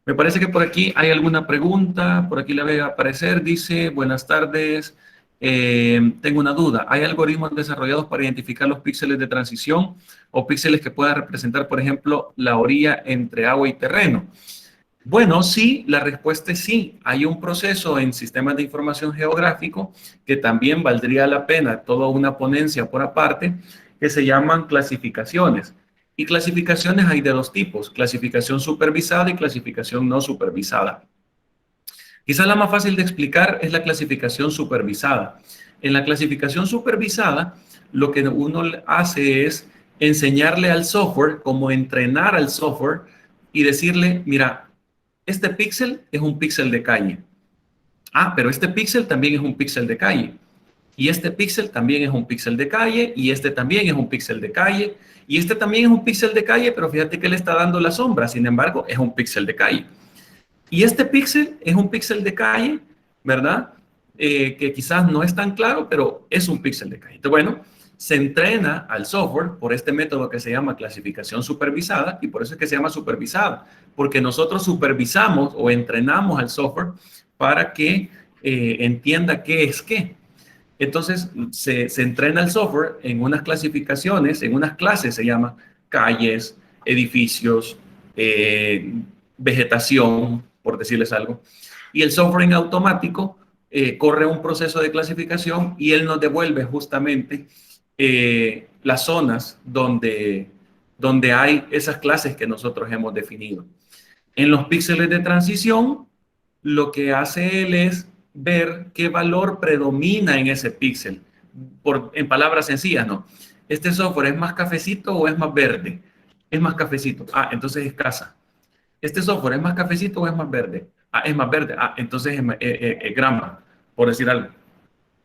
Me parece que por aquí hay alguna pregunta, por aquí la veo aparecer, dice, buenas tardes, tengo una duda, ¿hay algoritmos desarrollados para identificar los píxeles de transición o píxeles que puedan representar, por ejemplo, la orilla entre agua y terreno? Bueno, sí, la respuesta es sí. Hay un proceso en sistemas de información geográfico que también valdría la pena toda una ponencia por aparte, que se llaman clasificaciones. Y clasificaciones hay de dos tipos, clasificación supervisada y clasificación no supervisada. Quizás la más fácil de explicar es la clasificación supervisada. En la clasificación supervisada, lo que uno hace es enseñarle al software, como entrenar al software y decirle, mira, este píxel es un píxel de calle. Ah, pero este píxel también es un píxel de calle. Y este píxel también es un píxel de calle. Y este también es un píxel de calle. Y este también es un píxel de calle, pero fíjate que le está dando la sombra. Sin embargo, es un píxel de calle. Y este píxel es un píxel de calle, ¿verdad? Que quizás no es tan claro, pero es un píxel de calle. Entonces, bueno, se entrena al software por este método que se llama clasificación supervisada, y por eso es que se llama supervisada, porque nosotros supervisamos o entrenamos al software para que entienda qué es qué. Entonces, se entrena el software en unas clasificaciones, en unas clases, se llama calles, edificios, vegetación, por decirles algo. Y el software en automático corre un proceso de clasificación y él nos devuelve justamente las zonas donde hay esas clases que nosotros hemos definido. En los píxeles de transición, lo que hace él es ver qué valor predomina en ese píxel. En palabras sencillas, ¿no? ¿Este software es más cafecito o es más verde? Es más cafecito. Ah, entonces es casa. ¿Este software es más cafecito o es más verde? Ah, es más verde. Ah, entonces es grama, por decir algo.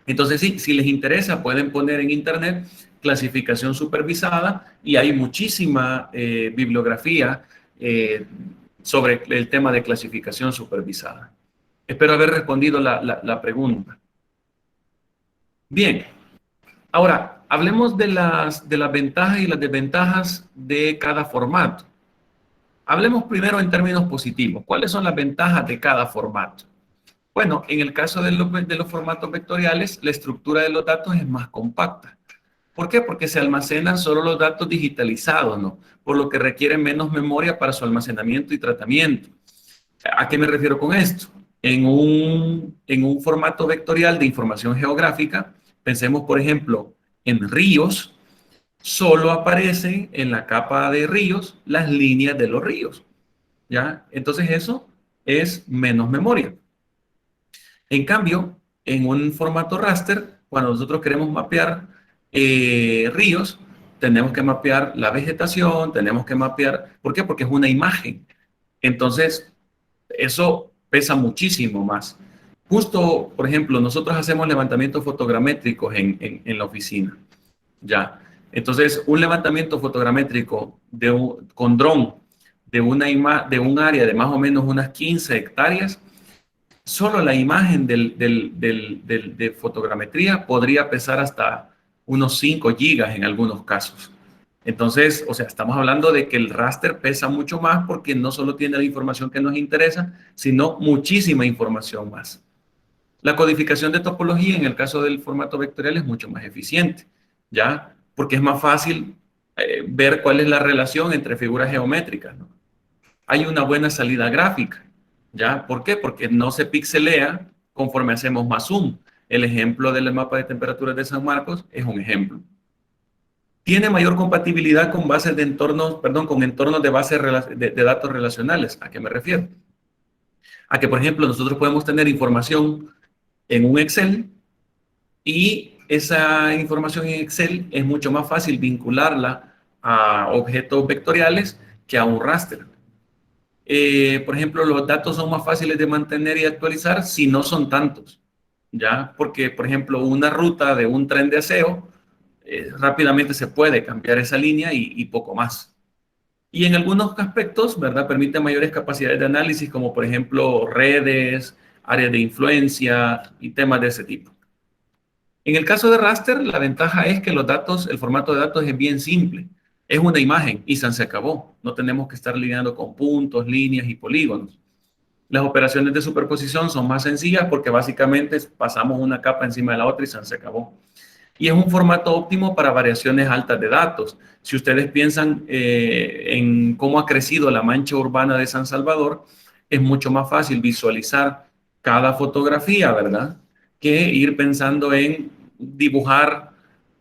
Entonces, sí, si les interesa, pueden poner en internet clasificación supervisada y hay muchísima bibliografía sobre el tema de clasificación supervisada. Espero haber respondido la pregunta. Bien, ahora hablemos de las ventajas y las desventajas de cada formato. Hablemos primero en términos positivos. ¿Cuáles son las ventajas de cada formato? Bueno, en el caso de los formatos vectoriales, la estructura de los datos es más compacta. ¿Por qué? Porque se almacenan solo los datos digitalizados, ¿no? Por lo que requieren menos memoria para su almacenamiento y tratamiento. ¿A qué me refiero con esto? En un formato vectorial de información geográfica, Pensemos, por ejemplo, en ríos. Solo aparecen en la capa de ríos las líneas de los ríos, ¿ya? Entonces eso es menos memoria. En cambio, en un formato raster, cuando nosotros queremos mapear ríos, tenemos que mapear la vegetación, tenemos que mapear, ¿por qué? Porque es una imagen. Entonces, eso pesa muchísimo más. Justo, por ejemplo, nosotros hacemos levantamientos fotogramétricos en la oficina, ¿ya? Entonces, un levantamiento fotogramétrico con dron de de un área de más o menos unas 15 hectáreas, solo la imagen de fotogrametría podría pesar hasta unos 5 gigas en algunos casos. Entonces, o sea, estamos hablando de que el raster pesa mucho más porque no solo tiene la información que nos interesa, sino muchísima información más. La codificación de topología en el caso del formato vectorial es mucho más eficiente, ¿ya? Porque es más fácil ver cuál es la relación entre figuras geométricas, ¿no? Hay una buena salida gráfica, ¿ya? ¿Por qué? Porque no se pixelea conforme hacemos más zoom. El ejemplo del mapa de temperaturas de San Marcos es un ejemplo. Tiene mayor compatibilidad con bases de entornos, perdón, con entornos de bases de datos relacionales. ¿A qué me refiero? A que, por ejemplo, nosotros podemos tener información en un Excel y esa información en Excel es mucho más fácil vincularla a objetos vectoriales que a un raster. Por ejemplo, los datos son más fáciles de mantener y actualizar si no son tantos, ¿ya? Porque, por ejemplo, una ruta de un tren de aseo, rápidamente se puede cambiar esa línea y poco más. Y en algunos aspectos, ¿verdad? Permite mayores capacidades de análisis, como por ejemplo redes, áreas de influencia y temas de ese tipo. En el caso de raster, la ventaja es que los datos, el formato de datos es bien simple. Es una imagen y se acabó. No tenemos que estar lidiando con puntos, líneas y polígonos. Las operaciones de superposición son más sencillas porque básicamente pasamos una capa encima de la otra y se acabó. Y es un formato óptimo para variaciones altas de datos. Si ustedes piensan en cómo ha crecido la mancha urbana de San Salvador, es mucho más fácil visualizar cada fotografía, ¿verdad? Que ir pensando en dibujar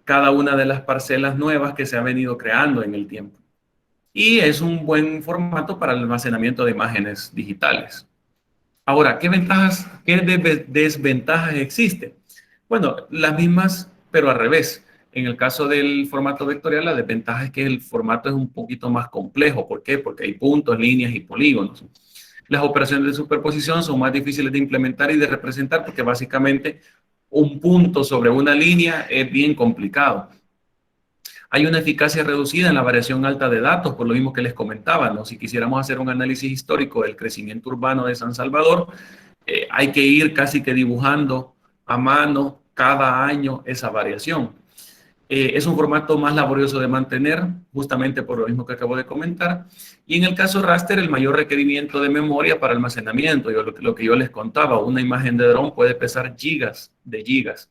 cada una de las parcelas nuevas que se ha venido creando en el tiempo. Y es un buen formato para el almacenamiento de imágenes digitales. Ahora, ¿qué ventajas, qué desventajas existen? Bueno, las mismas, pero al revés. En el caso del formato vectorial, la desventaja es que el formato es un poquito más complejo. ¿Por qué? Porque hay puntos, líneas y polígonos. Las operaciones de superposición son más difíciles de implementar y de representar porque básicamente un punto sobre una línea es bien complicado. Hay una eficacia reducida en la variación alta de datos, por lo mismo que les comentaba, ¿no? Si quisiéramos hacer un análisis histórico del crecimiento urbano de San Salvador, hay que ir casi que dibujando a mano cada año esa variación. Es un formato más laborioso de mantener, justamente por lo mismo que acabo de comentar. Y en el caso raster, el mayor requerimiento de memoria para almacenamiento. Lo que yo les contaba, una imagen de dron puede pesar gigas de gigas.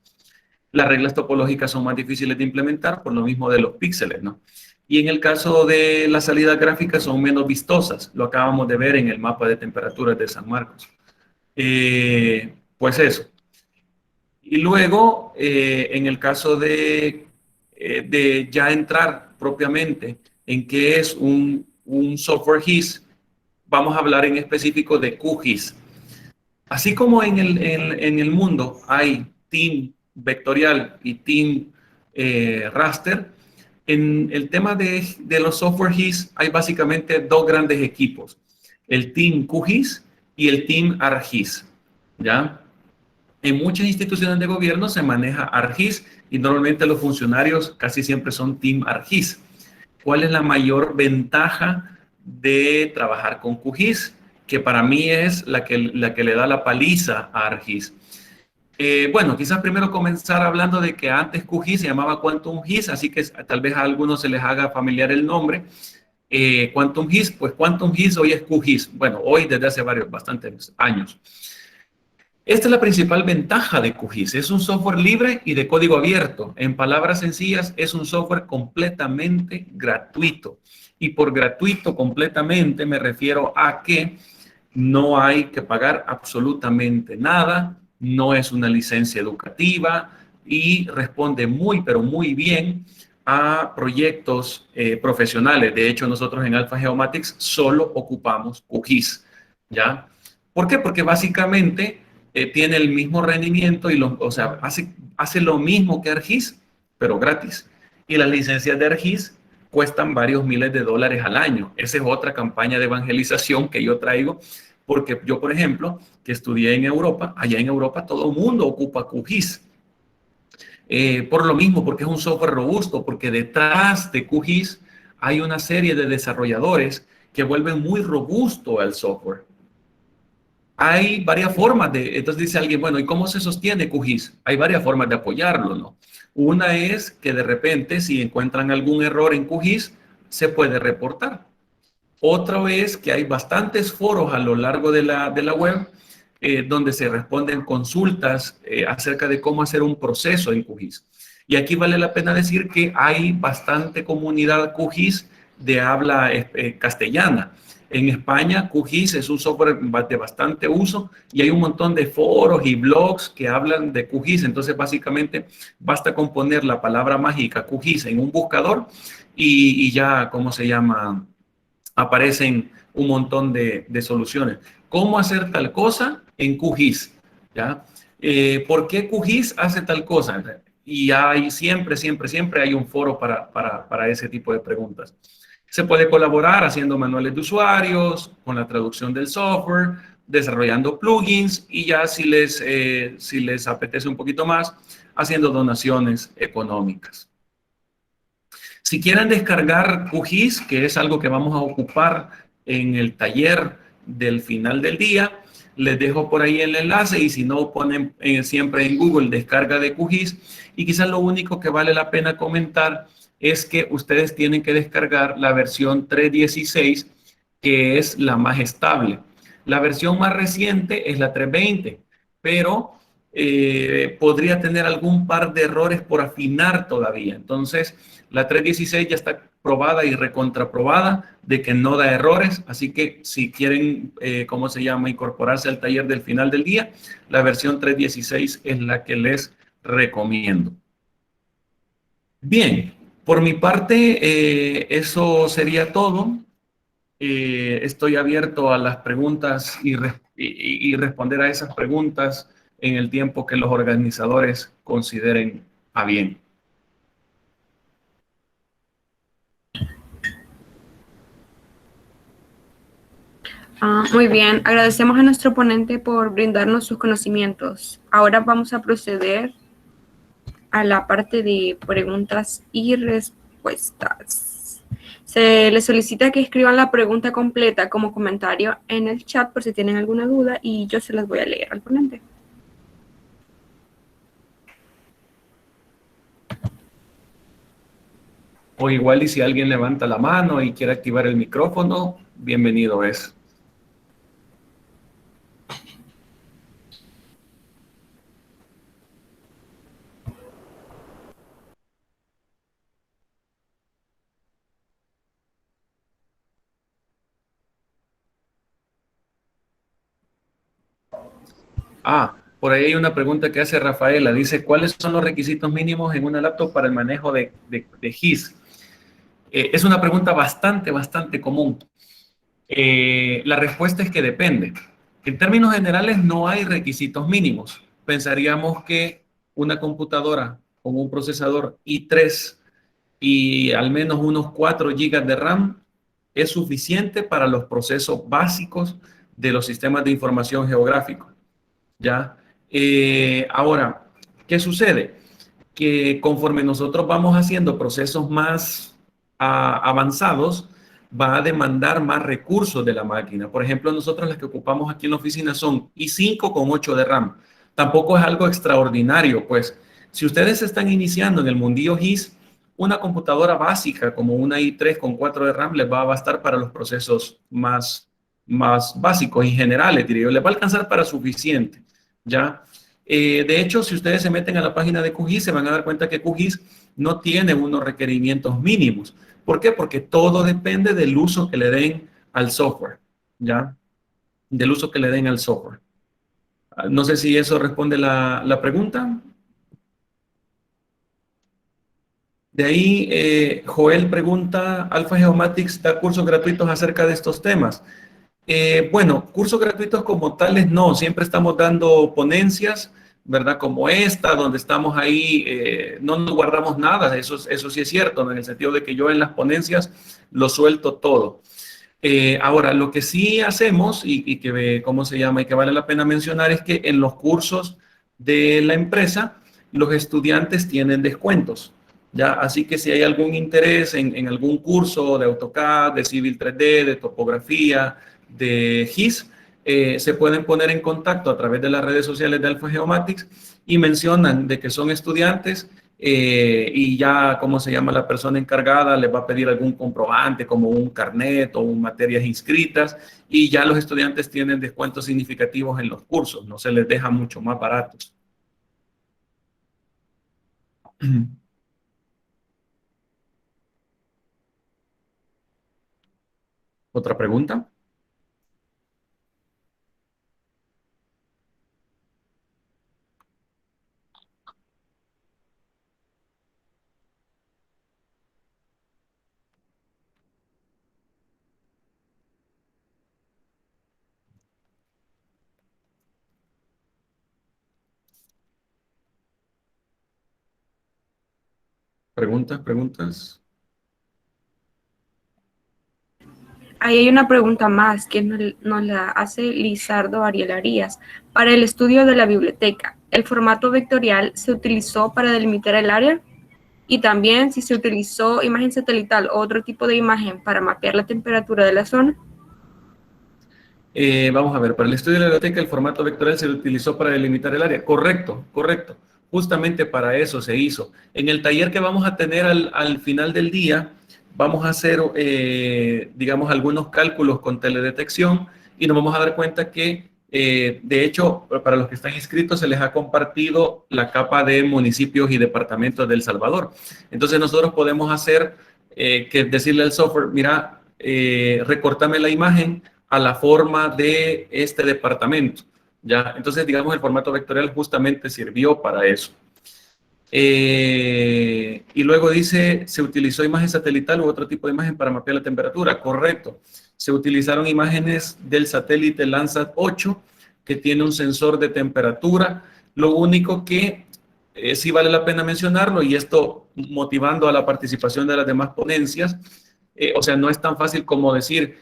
Las reglas topológicas son más difíciles de implementar por lo mismo de los píxeles, ¿no? Y en el caso de las salidas gráficas son menos vistosas. Lo acabamos de ver en el mapa de temperaturas de San Marcos. Pues eso. Y luego, en el caso de ya entrar propiamente en qué es un software GIS, vamos a hablar en específico de QGIS. Así como en el mundo hay team vectorial y team raster, en el tema de los software GIS hay básicamente dos grandes equipos, el team QGIS y el team ArcGIS, ¿ya? En muchas instituciones de gobierno se maneja ArcGIS y normalmente los funcionarios casi siempre son team ArcGIS. ¿Cuál es la mayor ventaja de trabajar con QGIS? Que para mí es la que le da la paliza a ArcGIS. Bueno, quizás primero comenzar hablando de que antes QGIS se llamaba Quantum GIS, así que tal vez a algunos se les haga familiar el nombre. Quantum GIS, pues Quantum GIS hoy es QGIS. Bueno, hoy desde hace bastantes años. Esta es la principal ventaja de QGIS. Es un software libre y de código abierto. En palabras sencillas, es un software completamente gratuito. Y por gratuito completamente me refiero a que no hay que pagar absolutamente nada, no es una licencia educativa, y responde muy, pero muy bien a proyectos profesionales. De hecho, nosotros en Alpha Geomatics solo ocupamos QGIS, ¿ya? ¿Por qué? Porque básicamente tiene el mismo rendimiento y o sea, hace lo mismo que ArcGIS, pero gratis. Y las licencias de ArcGIS cuestan varios miles de dólares al año. Esa es otra campaña de evangelización que yo traigo, porque yo, por ejemplo, que estudié en Europa, allá en Europa todo el mundo ocupa QGIS. Por lo mismo, porque es un software robusto, porque detrás de QGIS hay una serie de desarrolladores que vuelven muy robusto el software. Hay varias formas entonces dice alguien, bueno, ¿y cómo se sostiene QGIS? Hay varias formas de apoyarlo, ¿no? Una es que de repente, si encuentran algún error en QGIS, se puede reportar. Otra es que hay bastantes foros a lo largo de la web donde se responden consultas acerca de cómo hacer un proceso en QGIS. Y aquí vale la pena decir que hay bastante comunidad QGIS de habla castellana. En España, QGIS es un software de bastante uso y hay un montón de foros y blogs que hablan de QGIS. Entonces, básicamente, basta con poner la palabra mágica QGIS en un buscador y ya, ¿cómo se llama? Aparecen un montón de soluciones. ¿Cómo hacer tal cosa en QGIS? ¿Ya? ¿Por qué QGIS hace tal cosa? Y hay siempre hay un foro para ese tipo de preguntas. Se puede colaborar haciendo manuales de usuarios, con la traducción del software, desarrollando plugins y ya si les apetece un poquito más, haciendo donaciones económicas. Si quieren descargar QGIS, que es algo que vamos a ocupar en el taller del final del día, les dejo por ahí el enlace y si no, ponen siempre en Google descarga de QGIS. Y quizás lo único que vale la pena comentar es que ustedes tienen que descargar la versión 3.16, que es la más estable. La versión más reciente es la 3.20, pero podría tener algún par de errores por afinar todavía. Entonces, la 3.16 ya está probada y recontraprobada de que no da errores, así que si quieren, ¿cómo se llama?, incorporarse al taller del final del día, la versión 3.16 es la que les recomiendo. Bien, por mi parte, eso sería todo. Estoy abierto a las preguntas y responder a esas preguntas en el tiempo que los organizadores consideren a bien. Muy bien, agradecemos a nuestro ponente por brindarnos sus conocimientos. Ahora vamos a proceder a la parte de preguntas y respuestas. Se les solicita que escriban la pregunta completa como comentario en el chat por si tienen alguna duda y yo se las voy a leer al ponente. O igual y si alguien levanta la mano y quiere activar el micrófono, bienvenido es. Por ahí hay una pregunta que hace Rafaela. Dice, ¿cuáles son los requisitos mínimos en una laptop para el manejo de GIS? Es una pregunta bastante común. La respuesta es que depende. En términos generales, no hay requisitos mínimos. Pensaríamos que una computadora con un procesador i3 y al menos unos 4 GB de RAM es suficiente para los procesos básicos de los sistemas de información geográficos. ¿Ya? Ahora, ¿qué sucede? Que conforme nosotros vamos haciendo procesos más avanzados, va a demandar más recursos de la máquina. Por ejemplo, nosotros las que ocupamos aquí en la oficina son i5 con 8 de RAM. Tampoco es algo extraordinario, pues si ustedes están iniciando en el mundillo GIS, una computadora básica como una i3 con 4 de RAM les va a bastar para los procesos más básicos y generales, diría yo. Les va a alcanzar para suficiente, ¿ya? De hecho, si ustedes se meten a la página de QGIS, se van a dar cuenta que QGIS no tiene unos requerimientos mínimos. ¿Por qué? Porque todo depende del uso que le den al software, ¿ya? Del uso que le den al software. No sé si eso responde la pregunta. De ahí, Joel pregunta, ¿Alpha Geomatics da cursos gratuitos acerca de estos temas? Bueno, cursos gratuitos como tales no, siempre estamos dando ponencias, ¿verdad? Como esta, donde estamos ahí, no nos guardamos nada, eso sí es cierto, ¿no? En el sentido de que yo en las ponencias lo suelto todo. Ahora, lo que sí hacemos y que, ¿cómo se llama? Y que vale la pena mencionar es que en los cursos de la empresa, los estudiantes tienen descuentos, ¿ya? Así que si hay algún interés en algún curso de AutoCAD, de Civil 3D, de topografía, de GIS, se pueden poner en contacto a través de las redes sociales de Alpha Geomatics y mencionan de que son estudiantes y ya, ¿cómo se llama? La persona encargada les va a pedir algún comprobante como un carnet o un materias inscritas y ya los estudiantes tienen descuentos significativos en los cursos, no se les deja mucho más baratos. ¿Otra pregunta? ¿Preguntas? ¿Preguntas? Ahí hay una pregunta más que nos la hace Lizardo Ariel Arias. Para el estudio de la biblioteca, ¿el formato vectorial se utilizó para delimitar el área? Y también si se utilizó imagen satelital o otro tipo de imagen para mapear la temperatura de la zona. Vamos a ver, para el estudio de la biblioteca el formato vectorial se utilizó para delimitar el área. Correcto, correcto. Justamente para eso se hizo. En el taller que vamos a tener al final del día, vamos a hacer, digamos, algunos cálculos con teledetección y nos vamos a dar cuenta que, de hecho, para los que están inscritos se les ha compartido la capa de municipios y departamentos de El Salvador. Entonces nosotros podemos hacer, que decirle al software, mira, recórtame la imagen a la forma de este departamento, ¿ya? Entonces, digamos, el formato vectorial justamente sirvió para eso. Y luego dice, ¿se utilizó imagen satelital u otro tipo de imagen para mapear la temperatura? Correcto. Se utilizaron imágenes del satélite Landsat 8, que tiene un sensor de temperatura. Lo único que sí vale la pena mencionarlo, y esto motivando a la participación de las demás ponencias, o sea, no es tan fácil como decir,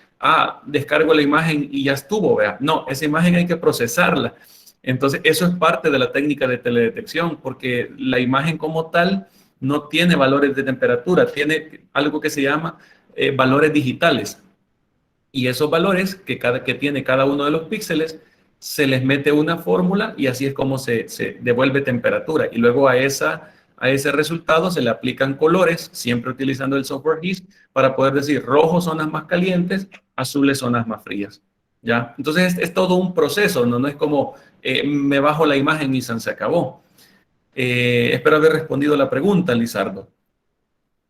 descargo la imagen y ya estuvo, vea. No, esa imagen hay que procesarla. Entonces, eso es parte de la técnica de teledetección, porque la imagen como tal no tiene valores de temperatura, tiene algo que se llama valores digitales. Y esos valores que tiene cada uno de los píxeles, se les mete una fórmula y así es como se devuelve temperatura. Y luego a ese resultado se le aplican colores, siempre utilizando el software GIS, para poder decir rojos zonas más calientes, azules zonas más frías. ¿Ya? Entonces es todo un proceso, no es como me bajo la imagen y se acabó. Espero haber respondido la pregunta, Lizardo.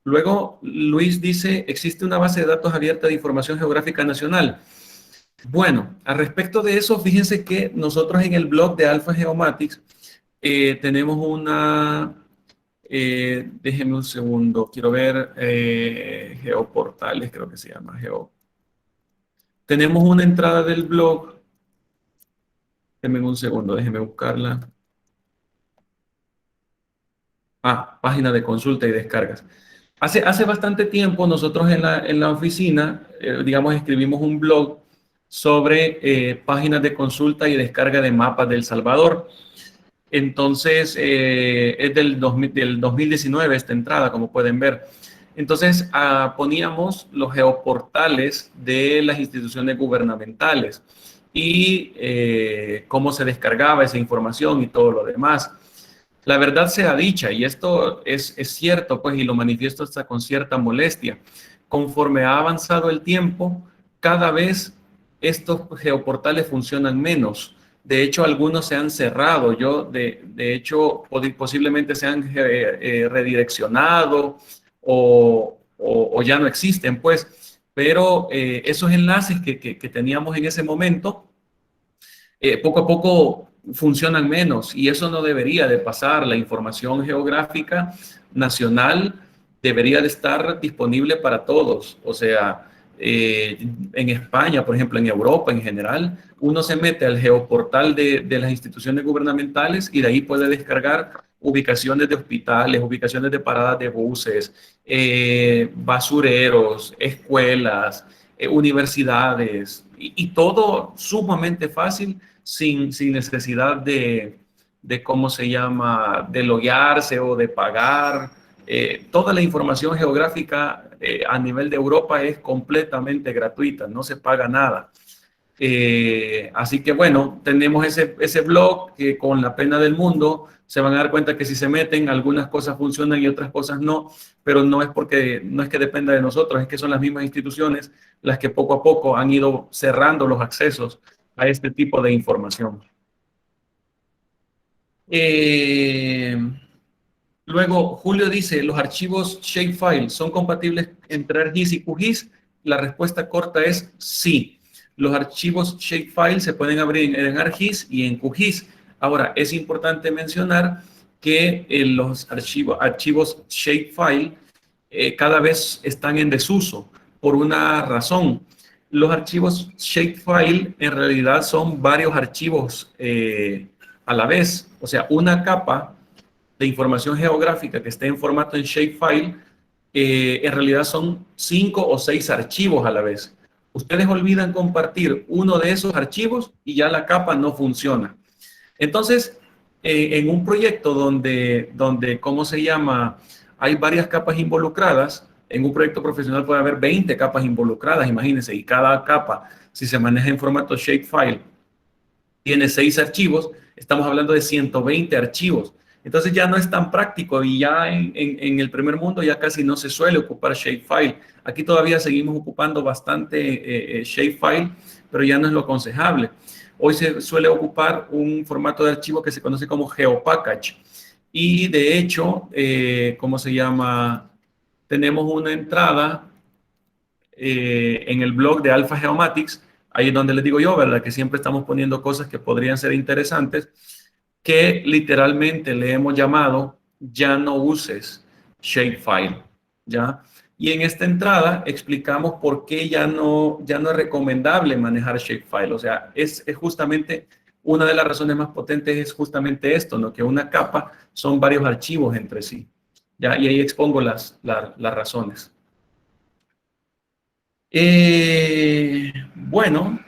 Luego, Luis dice, ¿existe una base de datos abierta de información geográfica nacional? Bueno, al respecto de eso, fíjense que nosotros en el blog de Alpha Geomatics tenemos una, déjenme un segundo, quiero ver, Geoportales, creo que se llama, Tenemos una entrada del blog, déjenme un segundo, déjenme buscarla. Página de consulta y descargas. Hace bastante tiempo nosotros en la oficina, digamos, escribimos un blog sobre páginas de consulta y descarga de mapas de El Salvador. Entonces, es del 2019 esta entrada, como pueden ver. Entonces, poníamos los geoportales de las instituciones gubernamentales y cómo se descargaba esa información y todo lo demás. La verdad sea dicha, y esto es cierto, pues, y lo manifiesto hasta con cierta molestia. Conforme ha avanzado el tiempo, cada vez estos geoportales funcionan menos. De hecho, algunos se han cerrado. De hecho, posiblemente se han redireccionado o ya no existen, pues. Pero esos enlaces que teníamos en ese momento, poco a poco funcionan menos y eso no debería de pasar. La información geográfica nacional debería de estar disponible para todos. O sea, en España, por ejemplo, en Europa en general, uno se mete al geoportal de las instituciones gubernamentales y de ahí puede descargar ubicaciones de hospitales, ubicaciones de paradas de buses, basureros, escuelas, universidades, y todo sumamente fácil, sin necesidad de cómo se llama, de loguearse o de pagar. Toda la información geográfica a nivel de Europa es completamente gratuita, no se paga nada. Así que bueno, tenemos ese blog que con la pena del mundo se van a dar cuenta que si se meten, algunas cosas funcionan y otras cosas no, pero no es no es que dependa de nosotros, es que son las mismas instituciones las que poco a poco han ido cerrando los accesos a este tipo de información. Eh, Luego, Julio dice, ¿los archivos shapefile son compatibles entre ArcGIS y QGIS? La respuesta corta es sí. Los archivos shapefile se pueden abrir en ArcGIS y en QGIS. Ahora, es importante mencionar que los archivos shapefile cada vez están en desuso por una razón. Los archivos shapefile en realidad son varios archivos a la vez. O sea, una capa de información geográfica que esté en formato en shapefile, en realidad son 5 o 6 archivos a la vez. Ustedes olvidan compartir uno de esos archivos y ya la capa no funciona. Entonces, en un proyecto donde, ¿cómo se llama? Hay varias capas involucradas. En un proyecto profesional puede haber 20 capas involucradas, imagínense, y cada capa, si se maneja en formato shapefile, tiene 6 archivos, estamos hablando de 120 archivos. Entonces ya no es tan práctico y ya en el primer mundo ya casi no se suele ocupar shapefile. Aquí todavía seguimos ocupando bastante shapefile, pero ya no es lo aconsejable. Hoy se suele ocupar un formato de archivo que se conoce como GeoPackage. Y de hecho, ¿cómo se llama? Tenemos una entrada en el blog de Alpha Geomatics, ahí es donde les digo yo, ¿verdad? Que siempre estamos poniendo cosas que podrían ser interesantes, que literalmente le hemos llamado ya no uses shapefile, ¿ya? Y en esta entrada explicamos por qué ya no es recomendable manejar shapefile. O sea, es justamente una de las razones más potentes es justamente esto, ¿no? Que una capa son varios archivos entre sí, ¿ya? Y ahí expongo las razones. Bueno,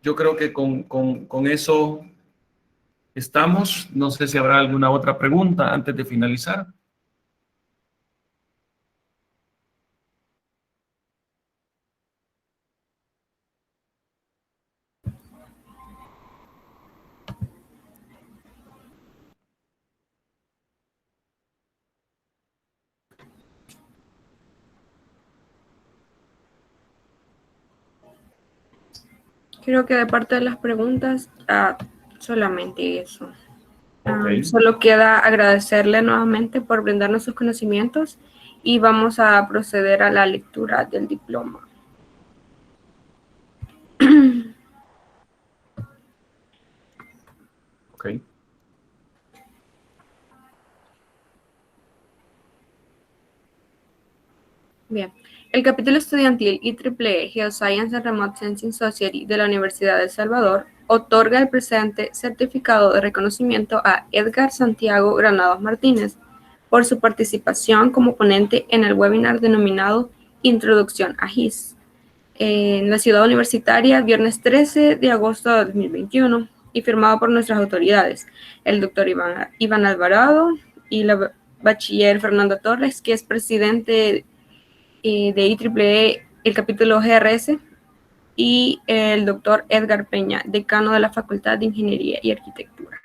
yo creo que con eso estamos. No sé si habrá alguna otra pregunta antes de finalizar. Creo que de parte de las preguntas, solamente eso. Okay. Solo queda agradecerle nuevamente por brindarnos sus conocimientos y vamos a proceder a la lectura del diploma. Okay. Bien, el capítulo estudiantil IEEE Geoscience and Remote Sensing Society de la Universidad de El Salvador otorga el presente certificado de reconocimiento a Edgar Santiago Granados Martínez por su participación como ponente en el webinar denominado Introducción a GIS en la ciudad universitaria, viernes 13 de agosto de 2021, y firmado por nuestras autoridades, el doctor Iván Alvarado y la bachiller Fernanda Torres, que es presidente de IEEE, el capítulo GRS, y el doctor Edgar Peña, decano de la Facultad de Ingeniería y Arquitectura.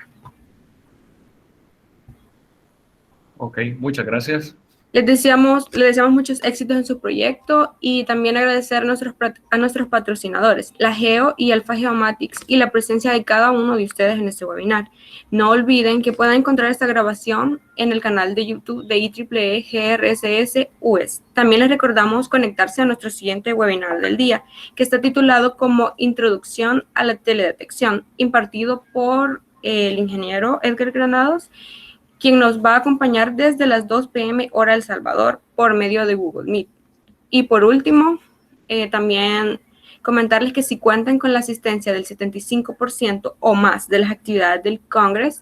Ok, muchas gracias. Les deseamos muchos éxitos en su proyecto y también agradecer a nuestros patrocinadores, la Geo y Alpha Geomatics, y la presencia de cada uno de ustedes en este webinar. No olviden que pueden encontrar esta grabación en el canal de YouTube de IEEE GRSS US. También les recordamos conectarse a nuestro siguiente webinar del día, que está titulado como Introducción a la Teledetección, impartido por el ingeniero Edgar Granados, quien nos va a acompañar desde las 2 p.m. hora El Salvador por medio de Google Meet. Y por último, también comentarles que si cuentan con la asistencia del 75% o más de las actividades del Congreso,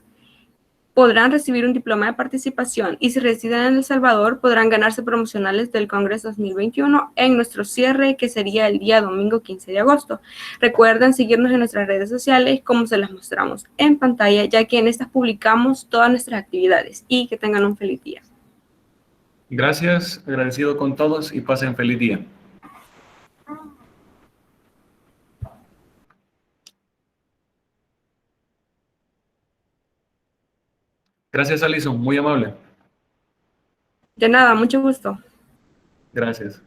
podrán recibir un diploma de participación y si residen en El Salvador podrán ganarse promocionales del Congreso 2021 en nuestro cierre que sería el día domingo 15 de agosto. Recuerden seguirnos en nuestras redes sociales como se las mostramos en pantalla, ya que en estas publicamos todas nuestras actividades y que tengan un feliz día. Gracias, agradecido con todos y pasen feliz día. Gracias, Alison, muy amable. De nada, mucho gusto. Gracias.